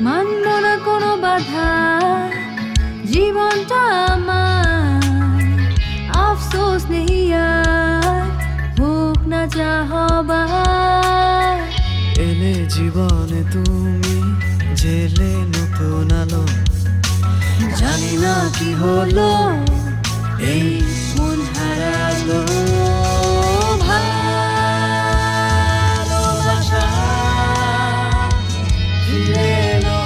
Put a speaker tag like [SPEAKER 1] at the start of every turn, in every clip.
[SPEAKER 1] মানব না কোনো বাধা, জীবনটা আমার আফসোস নেই আর, হোক না যা হবার।
[SPEAKER 2] এলে জীবনে তুমি, জেলে নতুন আলো,
[SPEAKER 1] জানি না কি হলো এই মন হারালো। ভালোবাসা ফিরে এলো,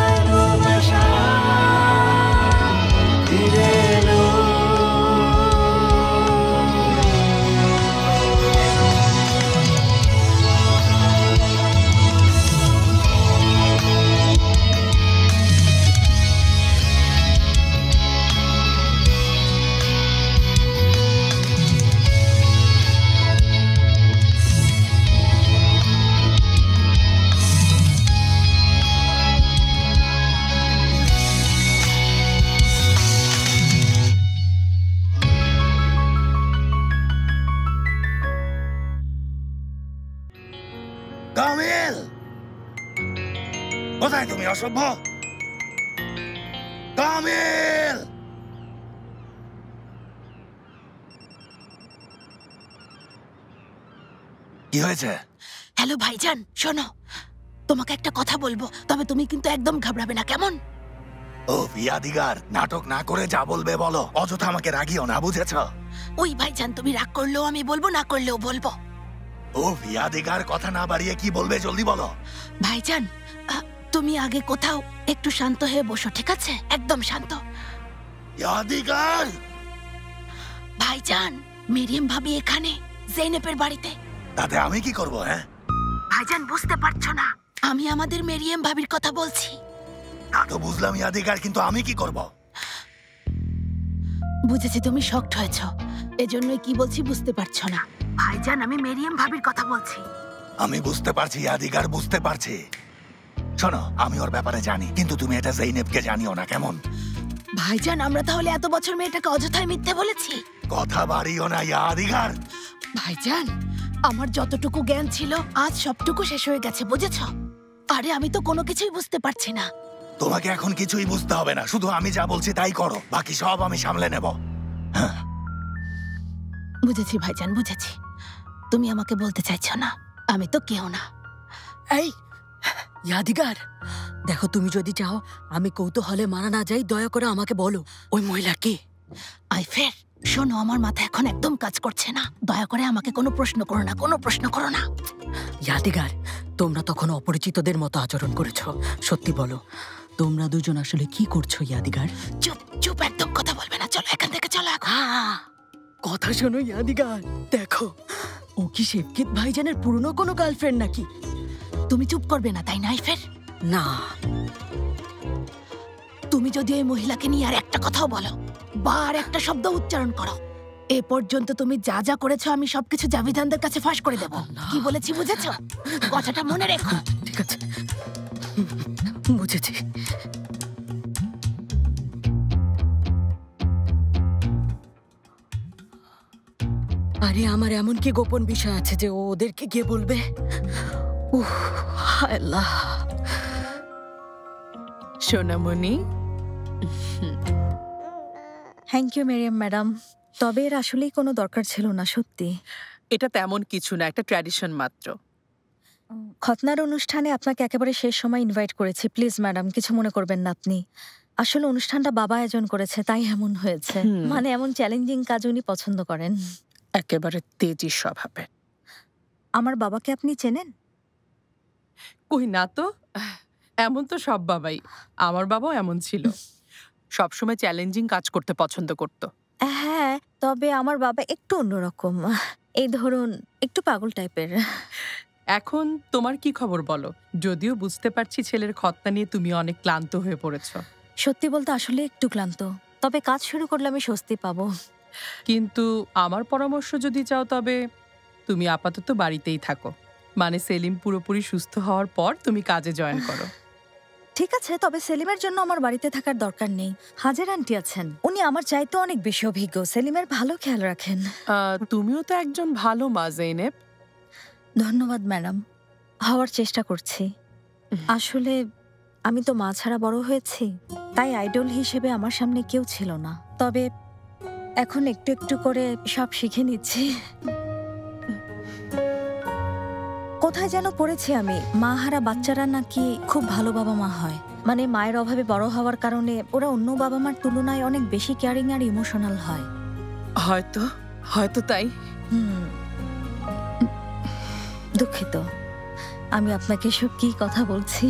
[SPEAKER 1] ভালোবাসা ফিরে এলো।
[SPEAKER 3] কামিল, কোথায় তুমি অসভ্য? কামিল, কি হয়েছে?
[SPEAKER 4] হ্যালো ভাইজান, শোনো, তোমাকে একটা কথা বলবো, তবে তুমি কিন্তু একদম ঘাবড়াবে না, কেমন?
[SPEAKER 3] ও ইয়াদিগার, নাটক না করে যা বলবে বলো, অযথা আমাকে রাগিও না, বুঝেছ?
[SPEAKER 4] ওই ভাইজান, তুমি রাগ করলেও আমি বলবো, না করলেও বলবো।
[SPEAKER 3] ও ইয়াদিগার, কথা না বাড়িয়ে কি বলবে জলদি বলো।
[SPEAKER 4] ভাইজান, তুমি আগে কোথাও একটু শান্ত হয়ে বসো, ঠিক আছে? একদম শান্ত।
[SPEAKER 3] ইয়াদিগার,
[SPEAKER 4] ভাইজান, মেরিয়াম ভাবি এখানে জেনেপের বাড়িতে।
[SPEAKER 3] তাতে আমি কি করব? হ্যাঁ
[SPEAKER 4] ভাইজান, বুঝতে পারছো না, আমি আমাদের মেরিয়াম ভাবির কথা বলছি।
[SPEAKER 3] তা তো বুঝলাম ইয়াদিগার, কিন্তু আমি কি করব?
[SPEAKER 4] বুঝেছি তুমি শকড হয়েছ, এজন্যই কি বলছি বুঝতে পারছো না। ভাইজান, আমি মেরিয়াম ভাবির কথা বলছি।
[SPEAKER 3] আমি বুঝতে পারছি ইয়াদিগার, বুঝতে পারছি। শোনো, আমি ওর ব্যাপারে জানি, কিন্তু তুমি এটা জৈনেবকে জানিও না, কেমন?
[SPEAKER 4] ভাইজান, আমরা তাহলে এত বছর মেয়েটাকে অযথায় মিথ্যে বলেছি?
[SPEAKER 3] কথা বাড়িও না ইয়াদিগার।
[SPEAKER 4] ভাইজান, আমার যতটুকু জ্ঞান ছিল আজ সবটুকু শেষ হয়ে গেছে, বুঝেছ? আরে আমি তো কোনো কিছুই বুঝতে পারছি না।
[SPEAKER 3] তোমাকে এখন কিছুই বুঝতে হবে না, শুধু আমি যা বলছি তাই করো, বাকি সব আমি সামলে নেব।
[SPEAKER 4] বুঝেছি ভাইজান, বুঝেছি। তুমি আমাকে বলতে চাইছো না, আমি তো কেউ না।
[SPEAKER 5] এই ইয়াদিগার, দেখো, তুমি যদি চাও আমি কৌতূহলে মারা না যাই, দয়া করে আমাকে বলো ওই মহিলা কে?
[SPEAKER 4] আইফের, শোনো, আমার মাথা এখন একদম কাজ করছে না, দয়া করে আমাকে কোনো প্রশ্ন করো না, কোনো প্রশ্ন করো না।
[SPEAKER 5] ইয়াদিগার, তোমরা তখন অপরিচিতদের মতো আচরণ করেছো, সত্যি বলো তোমরা দুজন আসলে কি করছো? ইয়াদিগার,
[SPEAKER 4] চুপ চুপ, একদম কথা বলবে না, চলো এখান থেকে, চলো এখন।
[SPEAKER 5] কথা শোনো ইয়াদিগার, দেখো ও কি শেফকিত ভাইজানের পুরনো কোনো গার্লফ্রেন্ড নাকি?
[SPEAKER 4] তুমি চুপ করবে না, তাই না আইফের?
[SPEAKER 5] না,
[SPEAKER 4] তুমি যদি ওই মহিলাকে নিয়ে আর একটা কথাও বলো বা আর একটা শব্দ উচ্চারণ করো, এ পর্যন্ত তুমি যা যা করেছো আমি সবকিছু জাভিদানদের কাছে ফাঁস করে দেব। কি বলেছি বুঝেছো? কথাটা মনে রেখো।
[SPEAKER 5] ঠিক আছে, বুঝেছি। আরে আমার এমন কি গোপন বিষয় আছে যে ও ওদেরকে গিয়ে বলবে? উহ, আল্লাহ।
[SPEAKER 6] সোনামণি,
[SPEAKER 7] থ্যাংক ইউ মেরিয়াম ম্যাডাম, তবে এর আসলেই কোনো দরকার ছিল না, সত্যি।
[SPEAKER 6] এটা তেমন কিছু না, একটা ট্র্যাডিশন মাত্র।
[SPEAKER 7] খতনার অনুষ্ঠানে আপনাকে একেবারে শেষ সময় ইনভাইট করেছি, প্লিজ ম্যাডাম কিছু মনে করবেন না আপনি। আসলে অনুষ্ঠানটা বাবা আয়োজন করেছে, তাই এমন হয়েছে। মানে এমন চ্যালেঞ্জিং কাজ উনি পছন্দ করেন।
[SPEAKER 6] একেবারে তেজি স্বভাবে।
[SPEAKER 7] আমার বাবাকে আপনি চেনেন?
[SPEAKER 6] কই না তো, এমন তো সব বাবাই। আমার বাবাও এমন ছিল, সবসময় চ্যালেঞ্জিং কাজ করতে পছন্দ করত।
[SPEAKER 7] হ্যাঁ, তবে আমার বাবা একটু অন্যরকম, এই ধরুন একটু পাগল টাইপের।
[SPEAKER 6] এখন তোমার কি খবর বলো? যদিও বুঝতে পারছি ছেলের খতনা নিয়ে তুমি অনেক ক্লান্ত হয়ে পড়েছ।
[SPEAKER 7] সত্যি বলতে আসলে একটু ক্লান্ত, তবে কাজ শুরু করলে আমি স্বস্তি পাবো।
[SPEAKER 6] কিন্তু আমার পরামর্শ যদি চাও তবে তুমি আপাতত বাড়িতেই থাকো, মানে সেলিম পুরোপুরি সুস্থ হওয়ার পর তুমি কাজে জয়েন করো।
[SPEAKER 7] ঠিক আছে, তবে সেলিমের জন্য আমার বাড়িতে থাকার দরকার নেই। হাজার আন্টি আছেন, উনি আমার চাইতে অনেক বেশি অভিজ্ঞ, সেলিমের ভালো খেয়াল রাখেন।
[SPEAKER 6] তুমিও তো একজন ভালো মা জেনেব।
[SPEAKER 7] ধন্যবাদ ম্যাডাম, হওয়ার চেষ্টা করছি। আসলে আমি তো মা ছাড়া বড় হয়েছি, তাই আইডল হিসেবে আমার সামনে কেউ ছিল না। তবে এখন একটু একটু করে সব শিখে নিচ্ছি। কোথায় যেন পড়েছি আমি, মা হারা বাচ্চারা নাকি খুব ভালো বাবা মা হয়। মানে মায়ের অভাবে বড় হওয়ার কারণে ওরা অন্য বাবা মার তুলনায় অনেক বেশি কেয়ারিং আর ইমোশনাল হয়।
[SPEAKER 6] হয়তো হয়তো তাই।
[SPEAKER 7] দুঃখিত, আমি আপনাকে সব কি কথা বলছি।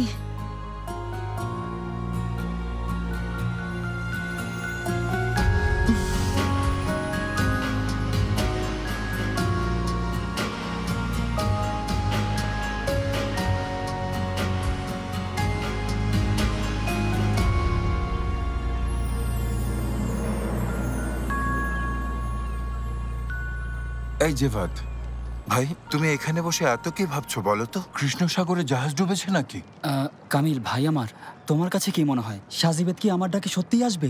[SPEAKER 8] এই জেভাত ভাই, তুমি এখানে বসে এত কি ভাবছো বলো তো? কৃষ্ণ সাগরে জাহাজ ডুবেছে নাকি?
[SPEAKER 9] কামিল ভাই আমার, তোমার কাছে কি মনে হয় সাজিবেদ কি আমার ডাকে সত্যিই আসবে?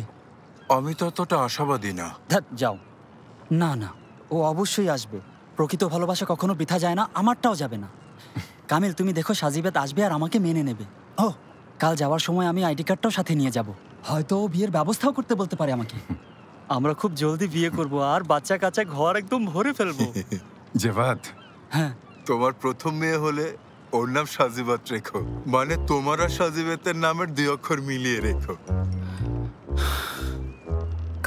[SPEAKER 8] আমি ততটা আশাবাদী না।
[SPEAKER 9] ধ্যাৎ, যাও। না না, ও অবশ্যই আসবে। প্রকৃত ভালোবাসা কখনো বৃথা যায় না, আমারটাও যাবে না। কামিল তুমি দেখো, সাজিবেদ আসবে আর আমাকে মেনে নেবে। ও, কাল যাওয়ার সময় আমি আইডি কার্ডটাও সাথে নিয়ে যাব। হয়তো ও বিয়ের ব্যবস্থাও করতে বলতে পারে আমাকে। আমরা খুব জলদি বিয়ে করব আর বাচ্চা কাচ্চা ঘর একদম ভরে ফেলবো।
[SPEAKER 8] জেভাত,
[SPEAKER 9] হ্যাঁ,
[SPEAKER 8] তোমার প্রথম মেয়ে হলে ওর নাম সাজিবাত রেখো, মানে তোমার আর সাজিবাতের নামের 2 অক্ষর মিলিয়ে রেখো।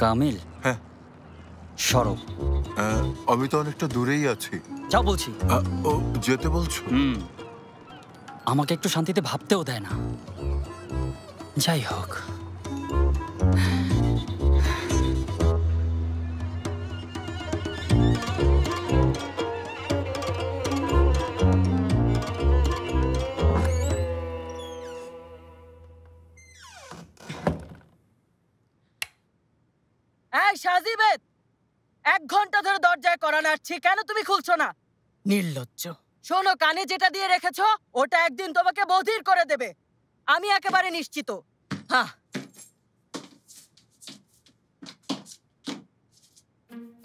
[SPEAKER 9] কামিল,
[SPEAKER 8] হ্যাঁ
[SPEAKER 9] সরব।
[SPEAKER 8] আমি তো অনেকটা দূরেই আছি।
[SPEAKER 9] যাও বলছি।
[SPEAKER 8] ও যেতে বলছো?
[SPEAKER 9] আমাকে একটু শান্তিতে ভাবতেও দেয় না। যাই হোক,
[SPEAKER 5] সাজিবেদ, 1 ঘন্টা ধরে দরজায় কড়া নাড়ছি, কেন তুমি খুলছো না?
[SPEAKER 6] নির্লজ্জ।
[SPEAKER 5] শোনো, কানে যেটা দিয়ে রেখেছো ওটা একদিন তোমাকে বধির করে দেবে, আমি একেবারে নিশ্চিত। হ্যাঁ,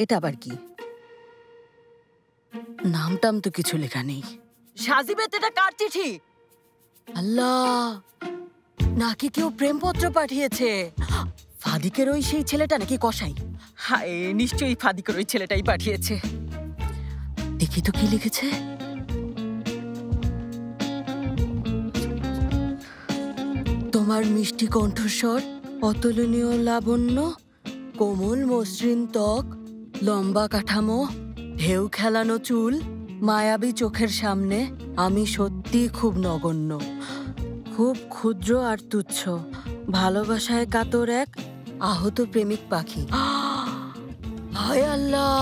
[SPEAKER 6] এটা আবার কি? নামটাম তো কিছু লেখা নেই।
[SPEAKER 5] সাজিবেদ, এটা কার চিঠি?
[SPEAKER 6] আল্লাহ, নাকি কেউ প্রেমপত্র পাঠিয়েছে? ফাদিকের ওই সেই ছেলেটা নাকি কসাই?
[SPEAKER 5] হায়, নিশ্চয়ই ফাদিকের ওই ছেলেটাই পাঠিয়েছে।
[SPEAKER 6] দেখি তো কি লিখেছে। তোমার মিষ্টি কণ্ঠস্বর, অতুলনীয় লাবণ্য, কোমল মসৃণ ত্বক, লম্বা কাঠামো, ঢেউ খেলানো চুল, মায়াবী চোখের সামনে আমি সত্যি খুব নগণ্য, খুব ক্ষুদ্র আর তুচ্ছ, ভালোবাসায় কাতর এক আহত প্রেমিক পাখি। হায় আল্লাহ,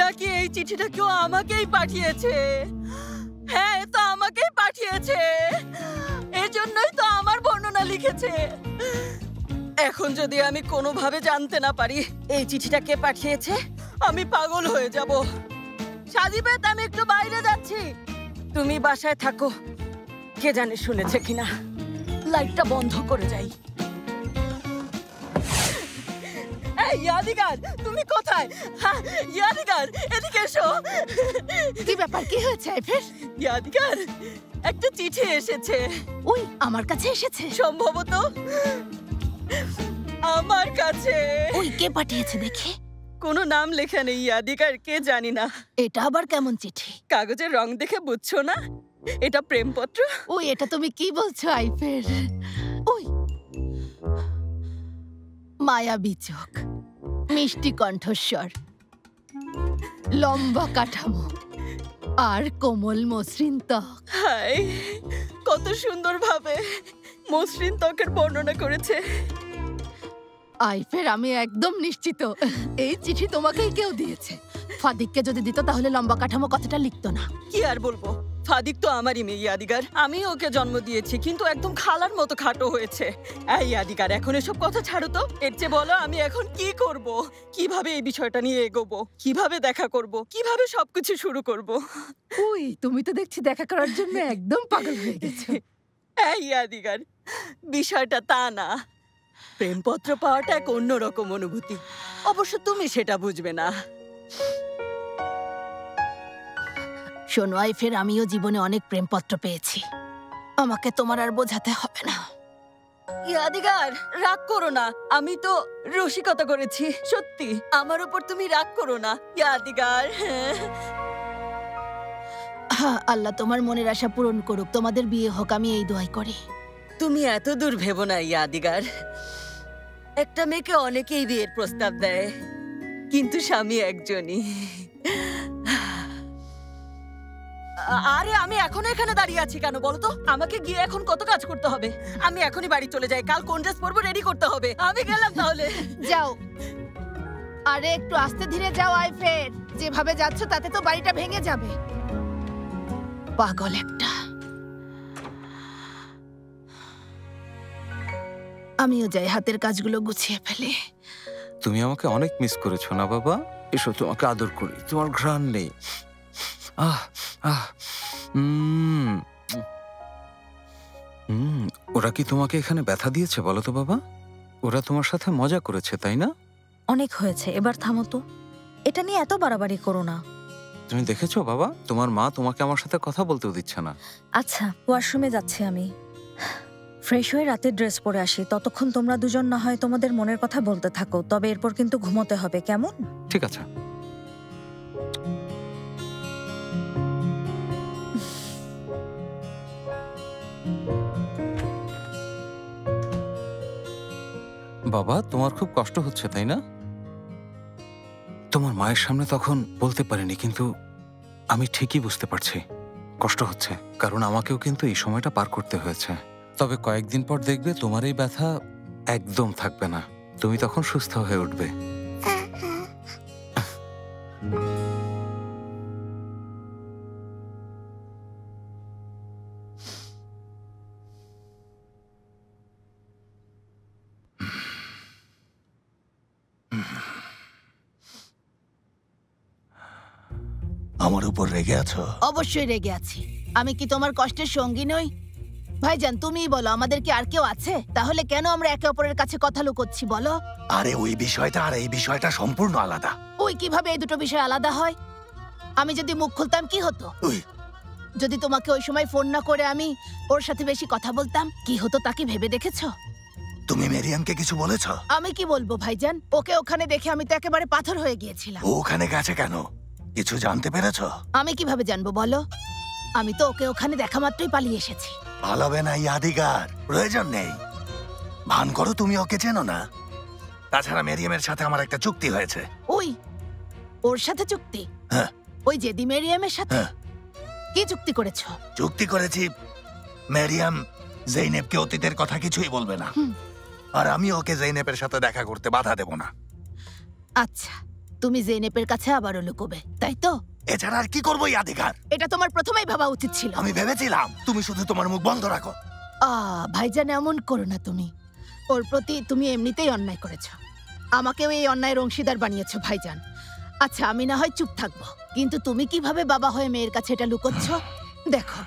[SPEAKER 5] নাকি এই চিঠিটা কেউ আমাকেই পাঠিয়েছে? হ্যাঁ, এ তো আমাকেই পাঠিয়েছে, এজন্যই তো আমার বর্ণনা লিখেছে। এখন যদি আমি কোনোভাবে জানতে না পারি এই চিঠিটা কে পাঠিয়েছে, আমি পাগল হয়ে যাব। সাজিবেদ, আমি একটু বাইরে যাচ্ছি, তুমি বাসায় থাকো। কে জানে শুনেছে কিনা। লাইটটা বন্ধ করে যাই। এই ইয়াদিগার, তুমি কোথায়? হ্যাঁ, ইয়াদিগার, এদিকে এসো।
[SPEAKER 4] কি ব্যাপার, কি হয়েছে আইফের?
[SPEAKER 5] ইয়াদিগার, একটা চিঠি এসেছে।
[SPEAKER 4] ওই আমার কাছে এসেছে?
[SPEAKER 5] সম্ভবত আমার কাছে।
[SPEAKER 4] ওই কে পাঠিয়েছে দেখি?
[SPEAKER 5] কোনো নাম লেখা নেই ইয়াদিগার, কে জানি না।
[SPEAKER 4] এটা আবার কেমন চিঠি?
[SPEAKER 5] কাগজের রং দেখে বুঝছো না এটা প্রেমপত্র?
[SPEAKER 4] ওই এটা তুমি কি বলছো আইফের? ওই মায়াবী চোখ, মিষ্টি কণ্ঠস্বর, লম্বা কাঠামো আর কোমল মসৃণ ত্বক।
[SPEAKER 5] হায়, কত সুন্দর ভাবে মসৃণ ত্বকের বর্ণনা করেছে।
[SPEAKER 4] আইফের, আমি একদম নিশ্চিত এই চিঠি তোমাকেই কেউ দিয়েছে। ফাদিককে যদি দিত তাহলে লম্বা কাঠামো কথাটা লিখতো না।
[SPEAKER 5] কি আর বলবো, ফাদিক তো আমারই মেয়ে ইয়াদিগার, আমি ওকে জন্ম দিয়েছি, কিন্তু একদম খালার মতো খাটো হয়েছে। এই ইয়াদিগার, এখন এসব কথা ছাড়ো তো, এর চেয়ে বলো আমি এখন কি করব, কিভাবে এই বিষয়টা নিয়ে এগোবো, কিভাবে দেখা করব, কিভাবে সবকিছু শুরু করব।
[SPEAKER 4] ওই তুমি তো দেখছি দেখা করার জন্য একদম পাগল হয়ে গেছে।
[SPEAKER 5] এই আদিগার, বিষয়টা তা না। প্রেমপত্র পাওয়াটা এক অন্যরকম অনুভূতি। অবশ্য তুমি সেটা বুঝবে না।
[SPEAKER 4] শোনো আইফের, আমিও জীবনে অনেক প্রেমপত্র পেয়েছি, আমাকে তোমার আর বোঝাতে হবে না।
[SPEAKER 5] ইয়াদিগার, রাগ করো না, আমি তো রসিকতা করেছি। সত্যি, আমার উপর তুমি রাগ করো না ইয়াদিগার।
[SPEAKER 4] হ্যাঁ, আল্লাহ তোমার মনের আশা পূরণ করুক, তোমাদের বিয়ে হোক, আমি এই দোয়াই করি।
[SPEAKER 5] তুমি এত দূর ভেবো না ইয়াদিগার। একটা মেয়েকে অনেকেই বিয়ের প্রস্তাব দেয়, কিন্তু স্বামী একজনই। আরে আমি এখনো এখানে দাঁড়িয়ে আছি কেন বলো তো? আমাকে গিয়ে এখন কত কাজ করতে হবে। আমি এখনই বাড়ি চলে যাই, কাল কোন ড্রেস পরবো রেডি করতে হবে। আমি গেলাম তাহলে।
[SPEAKER 4] যাও, আরে একটু আস্তে ধীরে যাও আইফের, যেভাবে যাচ্ছ তাতে তো বাড়িটা ভেঙে যাবে। পাগল একটা। আমিও যাই, হাতের কাজগুলো গুছিয়ে ফেলে।
[SPEAKER 10] তুমি আমাকে অনেক মিস করেছো না বাবা? এসো, তোমাকে আদর করি, তোমার ঘ্রাণ নেই। আহ আহ ওরা কি তোমাকে এখানে ব্যথা দিয়েছে বলো তো বাবা? ওরা তোমার সাথে মজা করেছে তাই না?
[SPEAKER 7] অনেক হয়েছে, এবার থামো তো। এটা নিয়ে এত বাড়াবাড়ি করো না।
[SPEAKER 10] তুমি দেখেছো বাবা, তোমার মা তোমাকে আমার সাথে কথা বলতেও দিচ্ছে না।
[SPEAKER 7] আচ্ছা, ওয়াশরুমে যাচ্ছি আমি। ফ্রেশ হয়ে রাতের ড্রেস পরে আসি, ততক্ষণ তোমরা দুজন না হয় তোমাদের মনের কথা বলতে থাকো, তবে এরপর কিন্তু ঘুমোতে হবে, কেমন?
[SPEAKER 10] ঠিক আছে। বাবা, তোমার খুব কষ্ট হচ্ছে তাই না? তোমার মায়ের সামনে তখন বলতে পারিনি, কিন্তু আমি ঠিকই বুঝতে পারছি কষ্ট হচ্ছে, কারণ আমাকেও কিন্তু এই সময়টা পার করতে হয়েছে। তবে কয়েকদিন পর দেখবে তোমার এই ব্যথা একদম থাকবে না, তুমি তখন সুস্থ হয়ে উঠবে।
[SPEAKER 3] আমার উপর রেগে আছো?
[SPEAKER 4] অবশ্যই রেগে আছি। আমি কি তোমার কষ্টের সঙ্গী নই? ভাইজান, তুমিই বলো, আমাদের কি আর কেউ আছে? তাহলে কেন আমরা একে অপরের কাছে কথা লুকোচ্ছি বলো?
[SPEAKER 3] আরে ওই বিষয়টা আর এই বিষয়টা সম্পূর্ণ আলাদা।
[SPEAKER 4] ওই কিভাবে এই দুটো বিষয় আলাদা হয়? আমি যদি মুখ খুলতাম কি হতো? যদি তোমাকে ওই সময় ফোন না করে আমি ওর সাথে বেশি কথা বলতাম, কি হতো তা কি ভেবে দেখেছো?
[SPEAKER 3] তুমি মেরিয়ামকে কিছু বলেছো?
[SPEAKER 4] আমি কি বলবো ভাইজান, ওকে ওখানে দেখে আমি তো একেবারে পাথর হয়ে গিয়েছিলাম।
[SPEAKER 3] ও ওখানে গেছে কেন? কিছু জানতে পেরেছো?
[SPEAKER 4] আমি কিভাবে জানবো বলো? আমি তো ওকে ওখানে দেখা মাত্রই পালিয়ে এসেছি।
[SPEAKER 3] পালাবে না ইয়াদিগার, প্রয়োজন নেই। ভান করো তুমি ওকে চেনো না। তাছাড়া মেরিয়ামের সাথে আমার একটা চুক্তি হয়েছে।
[SPEAKER 4] ওই ওর সাথে চুক্তি?
[SPEAKER 3] হ্যাঁ।
[SPEAKER 4] ওই জেদি মেরিয়ামের সাথে? কি চুক্তি করেছো?
[SPEAKER 3] চুক্তি করেছি মেরিয়াম জেইনেবকে অতীতের কথা কিছুই বলবে না, আর আমি ওকে জেইনেবের সাথে দেখা করতে বাধা দেব না।
[SPEAKER 4] আচ্ছা, তুমি জেইনেবের কাছে আবারও লুকোবে, তাই তো?
[SPEAKER 3] এছাড়া আর কি করবো ইয়াদিগার?
[SPEAKER 4] এটা তোমার প্রথমেই ভাবা উচিত ছিল।
[SPEAKER 3] আমি ভেবেছিলাম তুমি শুধু তোমার মুখ বন্ধ রাখো।
[SPEAKER 4] ভাইজান, এমন করো না তুমি। ওর প্রতি তুমি এমনিতেই অন্যায় করেছো, আমাকেও এই অন্যায়ের অংশীদার বানিয়েছো ভাইজান। আচ্ছা, আমি না হয় চুপ থাকবো, কিন্তু তুমি কিভাবে বাবা হয়ে মেয়ের কাছে এটা লুকোচ্ছ? দেখো,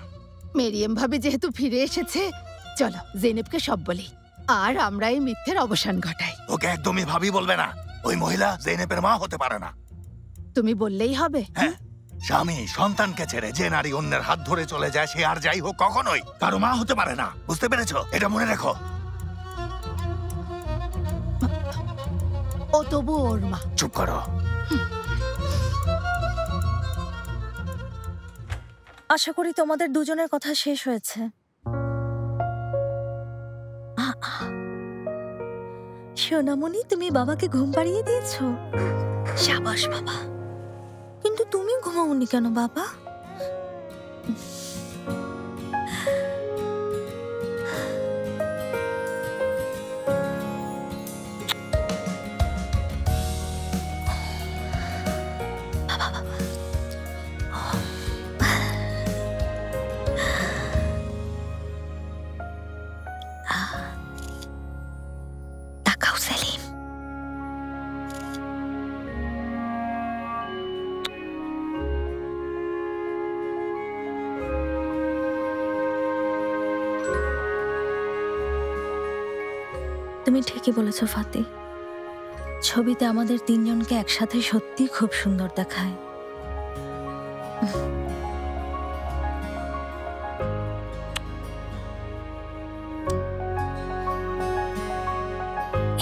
[SPEAKER 4] মেরিয়াম ভাবি যেহেতু ফিরে এসেছে, চলো জেনেবকে সব বলি, আর আমরা এই মিথ্যের অবসান ঘটাই।
[SPEAKER 3] ওকে একদমই ভাবি বলবে না, ওই মহিলা জেনেবের মা হতে পারে না।
[SPEAKER 4] তুমি বললেই হবে?
[SPEAKER 3] হ্যাঁ, স্বামী সন্তানকে ছেড়ে যে নারী অন্যের হাত ধরে চলে যায়, সে আর যাই হোক কখনোই কারো মা হতে পারে না। বুঝতে পেরেছো? এটা মনে রেখো।
[SPEAKER 4] ও তবু ওর মা।
[SPEAKER 3] চুপ করো।
[SPEAKER 7] আশা করি তোমাদের দুজনের কথা শেষ হয়েছে। সোনামণি, তুমি বাবাকে ঘুম পাড়িয়ে দিয়েছো? শাবাশ বাবা। কিন্তু তুমি ঘুমাওনি কেন বাবা? তুমি ঠিকই বলেছো ফাতি, ছবিতে আমাদের তিনজনকে একসাথে সত্যি খুব সুন্দর দেখায়।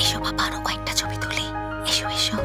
[SPEAKER 7] এসো বাবা, আরো কয়েকটা ছবি তুলি। এসো এসো।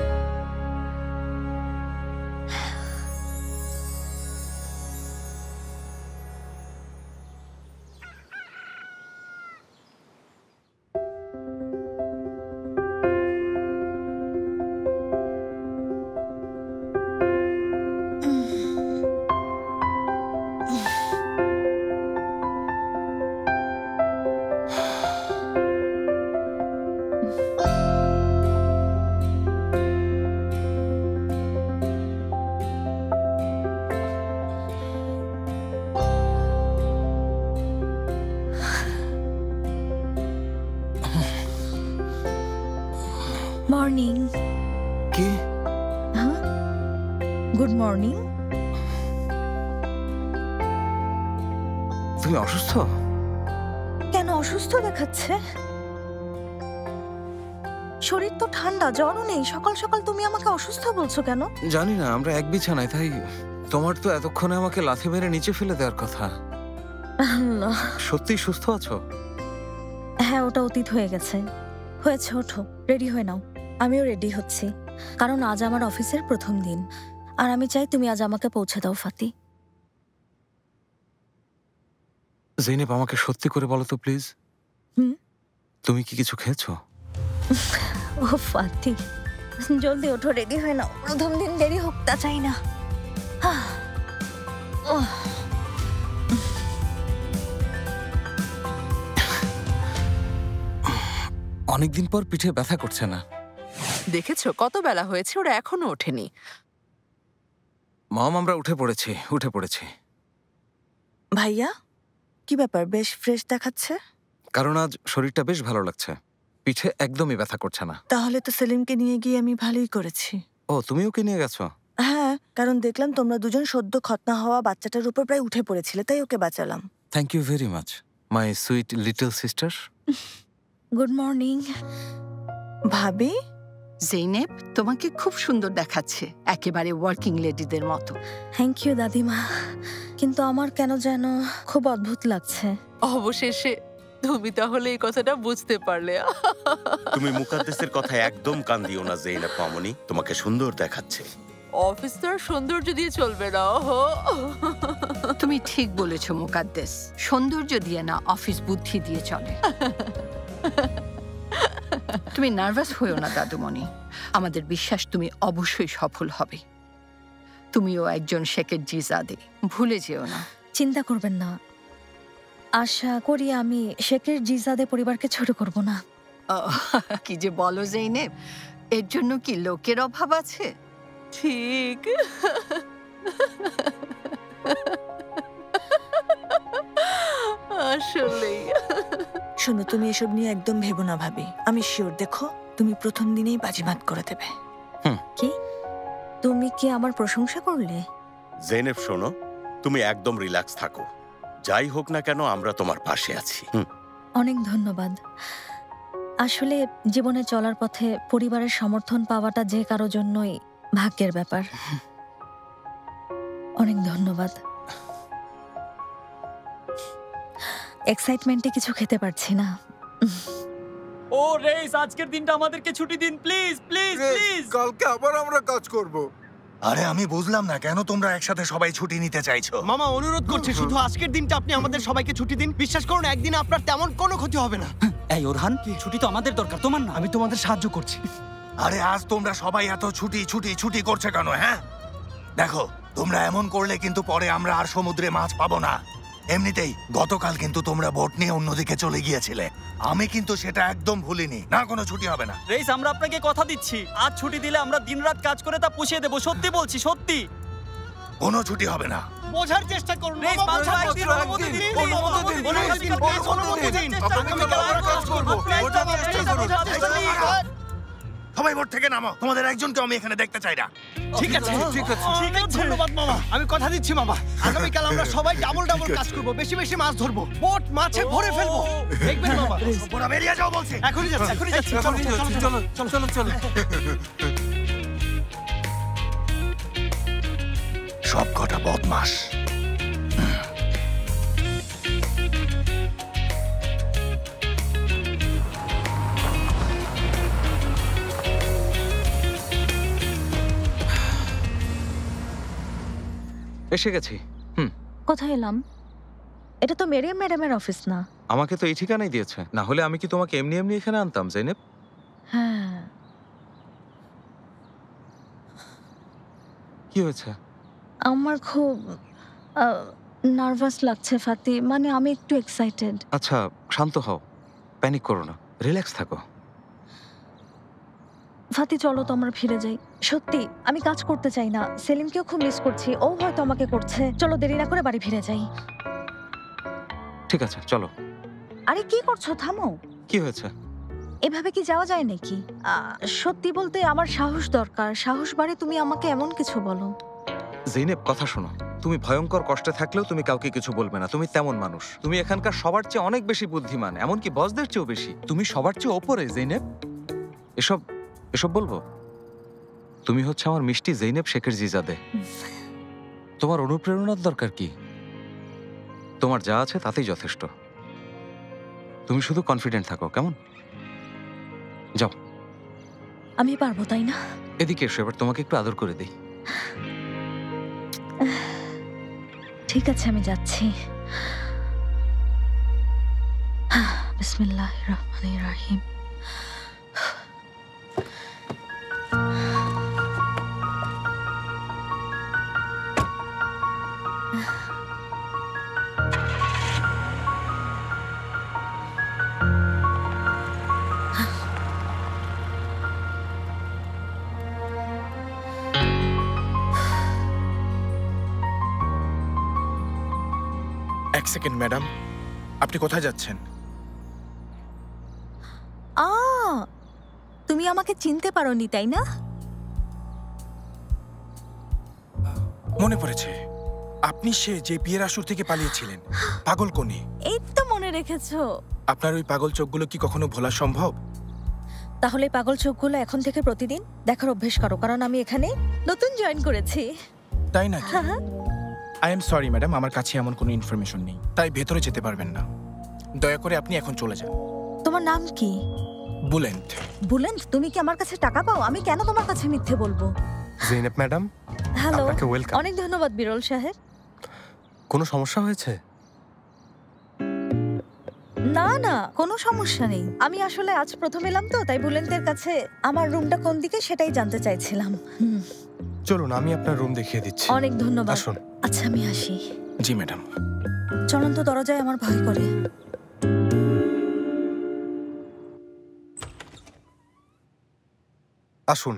[SPEAKER 7] মর্নিং।
[SPEAKER 10] কি?
[SPEAKER 7] Good morning.
[SPEAKER 10] তুমি অসুস্থ?
[SPEAKER 7] কেন অসুস্থ দেখাচ্ছে? শরীর তো ঠান্ডা, জ্বরও নেই। সকাল সকাল তুমি আমাকে অসুস্থ বলছো কেন?
[SPEAKER 10] জানি না, আমরা এক বিছানায়, তাই তোমার তো এতক্ষণে আমাকে লাথি মেরে নিচে ফেলে দেওয়ার কথা।
[SPEAKER 7] আল্লাহ।
[SPEAKER 10] সত্যি সুস্থ আছো?
[SPEAKER 7] হ্যাঁ, ওটা অতীত হয়ে গেছে। হয়েছে, ওঠো, রেডি হয়ে নাও। আমিও রেডি হচ্ছি, কারণ আজ আমার অফিসের প্রথম দিন, আর আমি চাই তুমি আজ আমাকে পৌঁছে দাও ফাতি।
[SPEAKER 10] জৈনেব, আমাকে সত্যি করে বলো তো প্লিজ, তুমি কি কিছু খেয়েছো?
[SPEAKER 7] ও ফাতি, জলদি ওঠো, রেডি হয়ে নাও। প্রথম দিন দেরি হোক তা চাই না।
[SPEAKER 10] অনেকদিন পর পিঠে ব্যথা করছে না।
[SPEAKER 6] দেখেছো কত বেলা হয়েছে, ওরা এখনো ওঠেনি।
[SPEAKER 10] মম, আমরা উঠে পড়েছি।
[SPEAKER 11] ভাইয়া, কি ব্যাপার, বেশ ফ্রেশ দেখাচ্ছে?
[SPEAKER 10] কারণ আজ শরীরটা বেশ ভালো লাগছে, পিঠে একদমই ব্যথা করছে না।
[SPEAKER 11] তাহলে তো সেলিমকে নিয়ে গিয়ে আমি ভালোই করেছি।
[SPEAKER 10] ও, তুমি ওকে নিয়ে গেছো?
[SPEAKER 11] হ্যাঁ, কারণ দেখলাম তোমরা দুজন সদ্য খতনা হওয়া বাচ্চাটার উপর প্রায় উঠে পড়েছিলে, তাই ওকে বাঁচালাম।
[SPEAKER 10] Thank you very much, my sweet little sister.
[SPEAKER 7] Good morning
[SPEAKER 11] ভাবি।
[SPEAKER 5] জৈনেব, তোমাকে খুব সুন্দর দেখাচ্ছে, একেবারে ওয়ার্কিং লেডিদের মতো।
[SPEAKER 7] থ্যাংক ইউ দাদিমা, কিন্তু আমার কেন যেন খুব অদ্ভুত লাগছে।
[SPEAKER 6] অবশেষে তুমি তাহলে এই কথাটা বুঝতে পারলে।
[SPEAKER 12] তুমি মুকাদ্দেসের কথা একদম কান দিও না জৈনেব মামুনি, তোমাকে সুন্দর দেখাচ্ছে।
[SPEAKER 6] অফিস তো আর সৌন্দর্য দিয়ে চলবে না।
[SPEAKER 5] তুমি ঠিক বলেছো মুকাদ্দেস, সৌন্দর্য দিয়ে না, অফিস বুদ্ধি দিয়ে চলে। তুমি নার্ভাস হইও না দাদুমণি, আমাদের বিশ্বাস তুমি অবশ্যই সফল হবে। তুমিও একজন শেখের জিজাদে, ভুলে যেও না।
[SPEAKER 7] চিন্তা করবেন না, আশা করি আমি শেখের জিজাদে পরিবারকে ছোট করব না।
[SPEAKER 5] কি যে বলো জৈনেব, এর জন্য কি লোকের অভাব আছে?
[SPEAKER 6] ঠিক। আসলেই।
[SPEAKER 11] শোনো, তুমি এসব নিয়ে একদম ভেবো না ভাবি, আমি শিওর, দেখো তুমি প্রথম দিনেই বাজিমাত করে দেবে।
[SPEAKER 7] কি? তুমি কি আমার প্রশংসা করলে?
[SPEAKER 12] জৈনেব শোনো, তুমি একদম রিল্যাক্স থাকো, যাই হোক না কেন আমরা তোমার পাশে আছি।
[SPEAKER 7] অনেক ধন্যবাদ। আসলে জীবনে চলার পথে পরিবারের সমর্থন পাওয়াটা যে কারো জন্যই ভাগ্যের ব্যাপার। অনেক ধন্যবাদ। এক্সাইটমেন্টে কিছু খেতে পারছি না।
[SPEAKER 9] ও রেস, আজকের দিনটা আমাদেরকে ছুটি দিন প্লিজ প্লিজ প্লিজ।
[SPEAKER 8] কালকে আবার আমরা কাজ করব।
[SPEAKER 3] আরে আমি বুঝলাম না কেন তোমরা একসাথে সবাই ছুটি নিতে চাইছো।
[SPEAKER 13] মামা অনুরোধ করছে, শুধু আজকের দিনটা আপনি আমাদের সবাইকে ছুটি দিন। বিশ্বাস করুন, একদিন আপনার তেমন কোনো ক্ষতি হবে না।
[SPEAKER 9] এই ওরহান, ছুটি তো আমাদের দরকার, তোমার না।
[SPEAKER 13] আমি তোমাদের সাহায্য করছি।
[SPEAKER 3] আরে আজ তোমরা সবাই এত ছুটি ছুটি ছুটি করছে কেন? হ্যাঁ দেখো, তোমরা এমন করলে কিন্তু পরে আমরা আর সমুদ্রে মাছ পাবো না। এমনিতেই গতকাল কিন্তু তোমরা বোট নিয়ে অন্যদিকে চলে গিয়েছিলে, আমি কিন্তু সেটা একদম ভুলিনি। না, কোনো ছুটি হবে না।
[SPEAKER 9] রেস, আমরা আপনাকে কথা দিচ্ছি, আজ ছুটি দিলে আমরা দিনরাত কাজ করে তা পুষিয়ে দেবো। সত্যি বলছি, সত্যি।
[SPEAKER 3] কোনো ছুটি হবে না।
[SPEAKER 13] বোঝার চেষ্টা করুন।
[SPEAKER 9] রেস, মাত্র একদিন অনুমতি দিন, অনুমতি দিন,
[SPEAKER 13] অনুমতি দিন।
[SPEAKER 9] আগামীকাল আবার কাজ করব। বোঝার চেষ্টা করুন।
[SPEAKER 3] সবাই বোট থেকে নামো, তোমাদের একজনকে আমি এখানে দেখতে চাই না।
[SPEAKER 13] ঠিক আছে,
[SPEAKER 3] ঠিক আছে।
[SPEAKER 13] অনেক ধন্যবাদ মামা। আমি কথা দিচ্ছি মামা, আগামীকাল আমরা সবাই ডাবল ডাবল কাজ করব, বেশি বেশি মাছ ধরবো, বোট মাছে ভরে ফেলবো। দেখবেন মামা।
[SPEAKER 3] তোমরা বেরিয়ে যাও বলছি।
[SPEAKER 13] এখনই যাচ্ছি, এখনই যাচ্ছি। চলো চলো চলো চলো চলো।
[SPEAKER 3] সব কটা বদমাস।
[SPEAKER 10] এসে গেছি।
[SPEAKER 7] কোথায় এলাম? এটা তো মেরিয়াম ম্যাডামের অফিস না।
[SPEAKER 10] আমাকে তো এই ঠিকানাই দিয়েছে, না হলে আমি কি তোমাকে এমনি এমনি এখানে আনতাম জেনেব?
[SPEAKER 7] হ্যাঁ।
[SPEAKER 10] কি হয়েছে?
[SPEAKER 7] আমার খুব নার্ভাস লাগছে ফাতি, মানে আমি একটু এক্সাইটেড।
[SPEAKER 10] আচ্ছা শান্ত হও, প্যানিক করো না, রিল্যাক্স থাকো।
[SPEAKER 7] ফাতি চলো তো আমরা ফিরে যাই। সত্যি আমি কাজ করতে চাই না, সেলিমকেও খুব মিস করছি, ও হয়তো আমাকে করছে। চলো দেরি না করে বাড়ি ফিরে যাই।
[SPEAKER 10] ঠিক আছে চলো।
[SPEAKER 7] আরে কি করছো, থামো।
[SPEAKER 10] কি হয়েছে?
[SPEAKER 7] এভাবে কি যাওয়া যায় নাকি? সত্যি বলতে আমার সাহস দরকার, সাহস বাড়ে তুমি আমাকে এমন কিছু বলো।
[SPEAKER 10] জেনেব কথা শোনো, তুমি ভয়ঙ্কর কষ্টে থাকলেও তুমি কাউকে কিছু বলবে না, তুমি তেমন মানুষ। তুমি এখানকার সবার চেয়ে অনেক বেশি বুদ্ধিমান, এমনকি বসদের চেয়েও বেশি। তুমি সবার চেয়ে ওপরে জেনেব। এসব এসব বলবো? তুমি হচ্ছে আমার মিষ্টি জেনেব শেখের জিজাদে। তোমার অনুপ্রেরণার দরকার কি? তোমার যা আছে তাতেই যথেষ্ট। তুমি শুধু কনফিডেন্ট থাকো, কেমন? যাও।
[SPEAKER 7] আমি পারবো তাই না?
[SPEAKER 10] এদিকে এসো, এবার তোমাকে একটু আদর করে দিই।
[SPEAKER 7] ঠিক আছে আমি যাচ্ছি। বিসমিল্লাহির রহমানির রহিম।
[SPEAKER 14] এক সেকেন্ড ম্যাডাম, আপনি কোথায় যাচ্ছেন?
[SPEAKER 7] তুমি আমাকে চিনতে পারোনি তাই না?
[SPEAKER 14] মনে পড়েছে, আপনি সে যে বিয়ের আসর থেকে পালিয়েছিলেন, পাগল কোণে।
[SPEAKER 7] এই তো মনে রেখেছো।
[SPEAKER 14] আপনার ওই পাগল চোখগুলো কি কখনো ভোলা সম্ভব?
[SPEAKER 7] তাহলে পাগল চোখগুলো এখন থেকে প্রতিদিন দেখার অভ্যেস করো, কারণ আমি এখানে নতুন জয়েন করেছি।
[SPEAKER 14] তাই নাকি? আই এম সরি ম্যাডাম, আমার কাছে এমন কোনো ইনফরমেশন নেই, তাই ভেতরে যেতে পারবেন না। দয়া করে আপনি এখন চলে যান।
[SPEAKER 7] তোমার নাম কি?
[SPEAKER 14] বুলেন্ট।
[SPEAKER 7] বুলেন্ট, তুমি কি আমার কাছে টাকা পাও? আমি কেন তোমার কাছে মিথ্যে বলবো?
[SPEAKER 15] জেনেব ম্যাডাম,
[SPEAKER 7] হ্যালো,
[SPEAKER 15] আপনাকে ওয়েলকাম।
[SPEAKER 7] অনেক ধন্যবাদ বিরল সাহেব।
[SPEAKER 15] কোনো সমস্যা হয়েছে?
[SPEAKER 7] না না, কোনো সমস্যা নেই। আমি আসলে আজ প্রথম এলাম তো, তাই বুলেন্টের কাছে আমার রুমটা কোন দিকে সেটাই জানতে চাইছিলাম।
[SPEAKER 15] চলুন আমি আপনার রুম দেখিয়ে দিচ্ছি।
[SPEAKER 7] অনেক ধন্যবাদ।
[SPEAKER 15] আসুন।
[SPEAKER 7] আচ্ছা আমি আসি।
[SPEAKER 14] জি ম্যাডাম।
[SPEAKER 7] চলন্ত দরজায় আমার ভয় করে।
[SPEAKER 15] আসুন,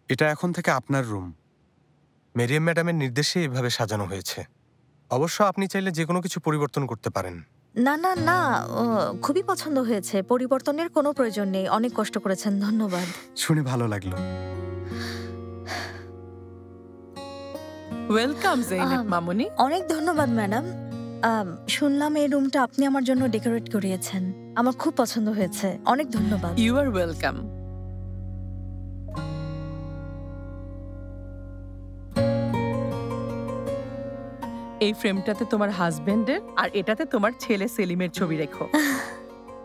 [SPEAKER 15] এটা এখন থেকে আপনার রুম। মেরিয়াম ম্যাডামের নির্দেশে এভাবে সাজানো হয়েছে। অবশ্য আপনি চাইলে যে কোনো কিছু পরিবর্তন করতে পারেন।
[SPEAKER 7] না না না, খুবই পছন্দ হয়েছে। পরিবর্তনের কোনো প্রয়োজন নেই। অনেক কষ্ট করেছেন, ধন্যবাদ।
[SPEAKER 15] শুনে ভালো লাগলো।
[SPEAKER 6] ওয়েলকাম জেনেব মামুনি।
[SPEAKER 7] অনেক ধন্যবাদ ম্যাডাম। শুনলাম এই রুমটা আপনি আমার জন্য ডেকোরেট করিয়েছেন, আমার খুব পছন্দ হয়েছে। অনেক ধন্যবাদ।
[SPEAKER 6] You are welcome. এই ফ্রেমটাতে তোমার হাজবেন্ডের আর এটাতে তোমার ছেলে সেলিমের ছবি রেখো,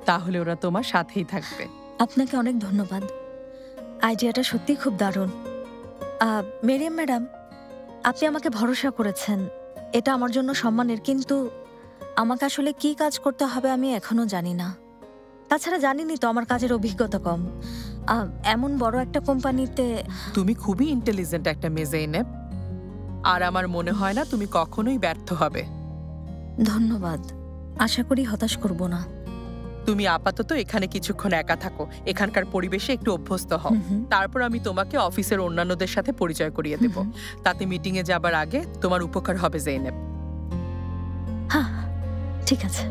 [SPEAKER 6] তাহলে ওরা তোমার সাথেই থাকবে।
[SPEAKER 7] আপনাকে অনেক ধন্যবাদ, আইডিয়াটা সত্যি খুব দারুণ। মেরিয়াম ম্যাডাম, আপনি আমাকে ভরসা করেছেন, এটা আমার জন্য সম্মানের। কিন্তু আমাকে আসলে কি কাজ করতে হবে আমি এখনো জানি না। তাছাড়া জানিনি তো, আমার কাজের অভিজ্ঞতা কম। এমন বড় একটা কোম্পানিতে।
[SPEAKER 6] তুমি খুবই ইন্টেলিজেন্ট একটা মেয়ে জেনেব, আর আমার মনে হয় না তুমি কখনোই ব্যর্থ হবে।
[SPEAKER 7] ধন্যবাদ, আশা করি হতাশ করব না।
[SPEAKER 6] তুমি আপাতত এখানে কিছুক্ষণ একা থাকো, এখানকার পরিবেশে একটু অভ্যস্ত হও। তারপর আমি তোমাকে অফিসের অন্যান্যদের সাথে পরিচয় করিয়ে দেব। তাতে মিটিং এ যাবার আগে তোমার উপকার হবে জেনেব।
[SPEAKER 7] হ্যাঁ ঠিক আছে।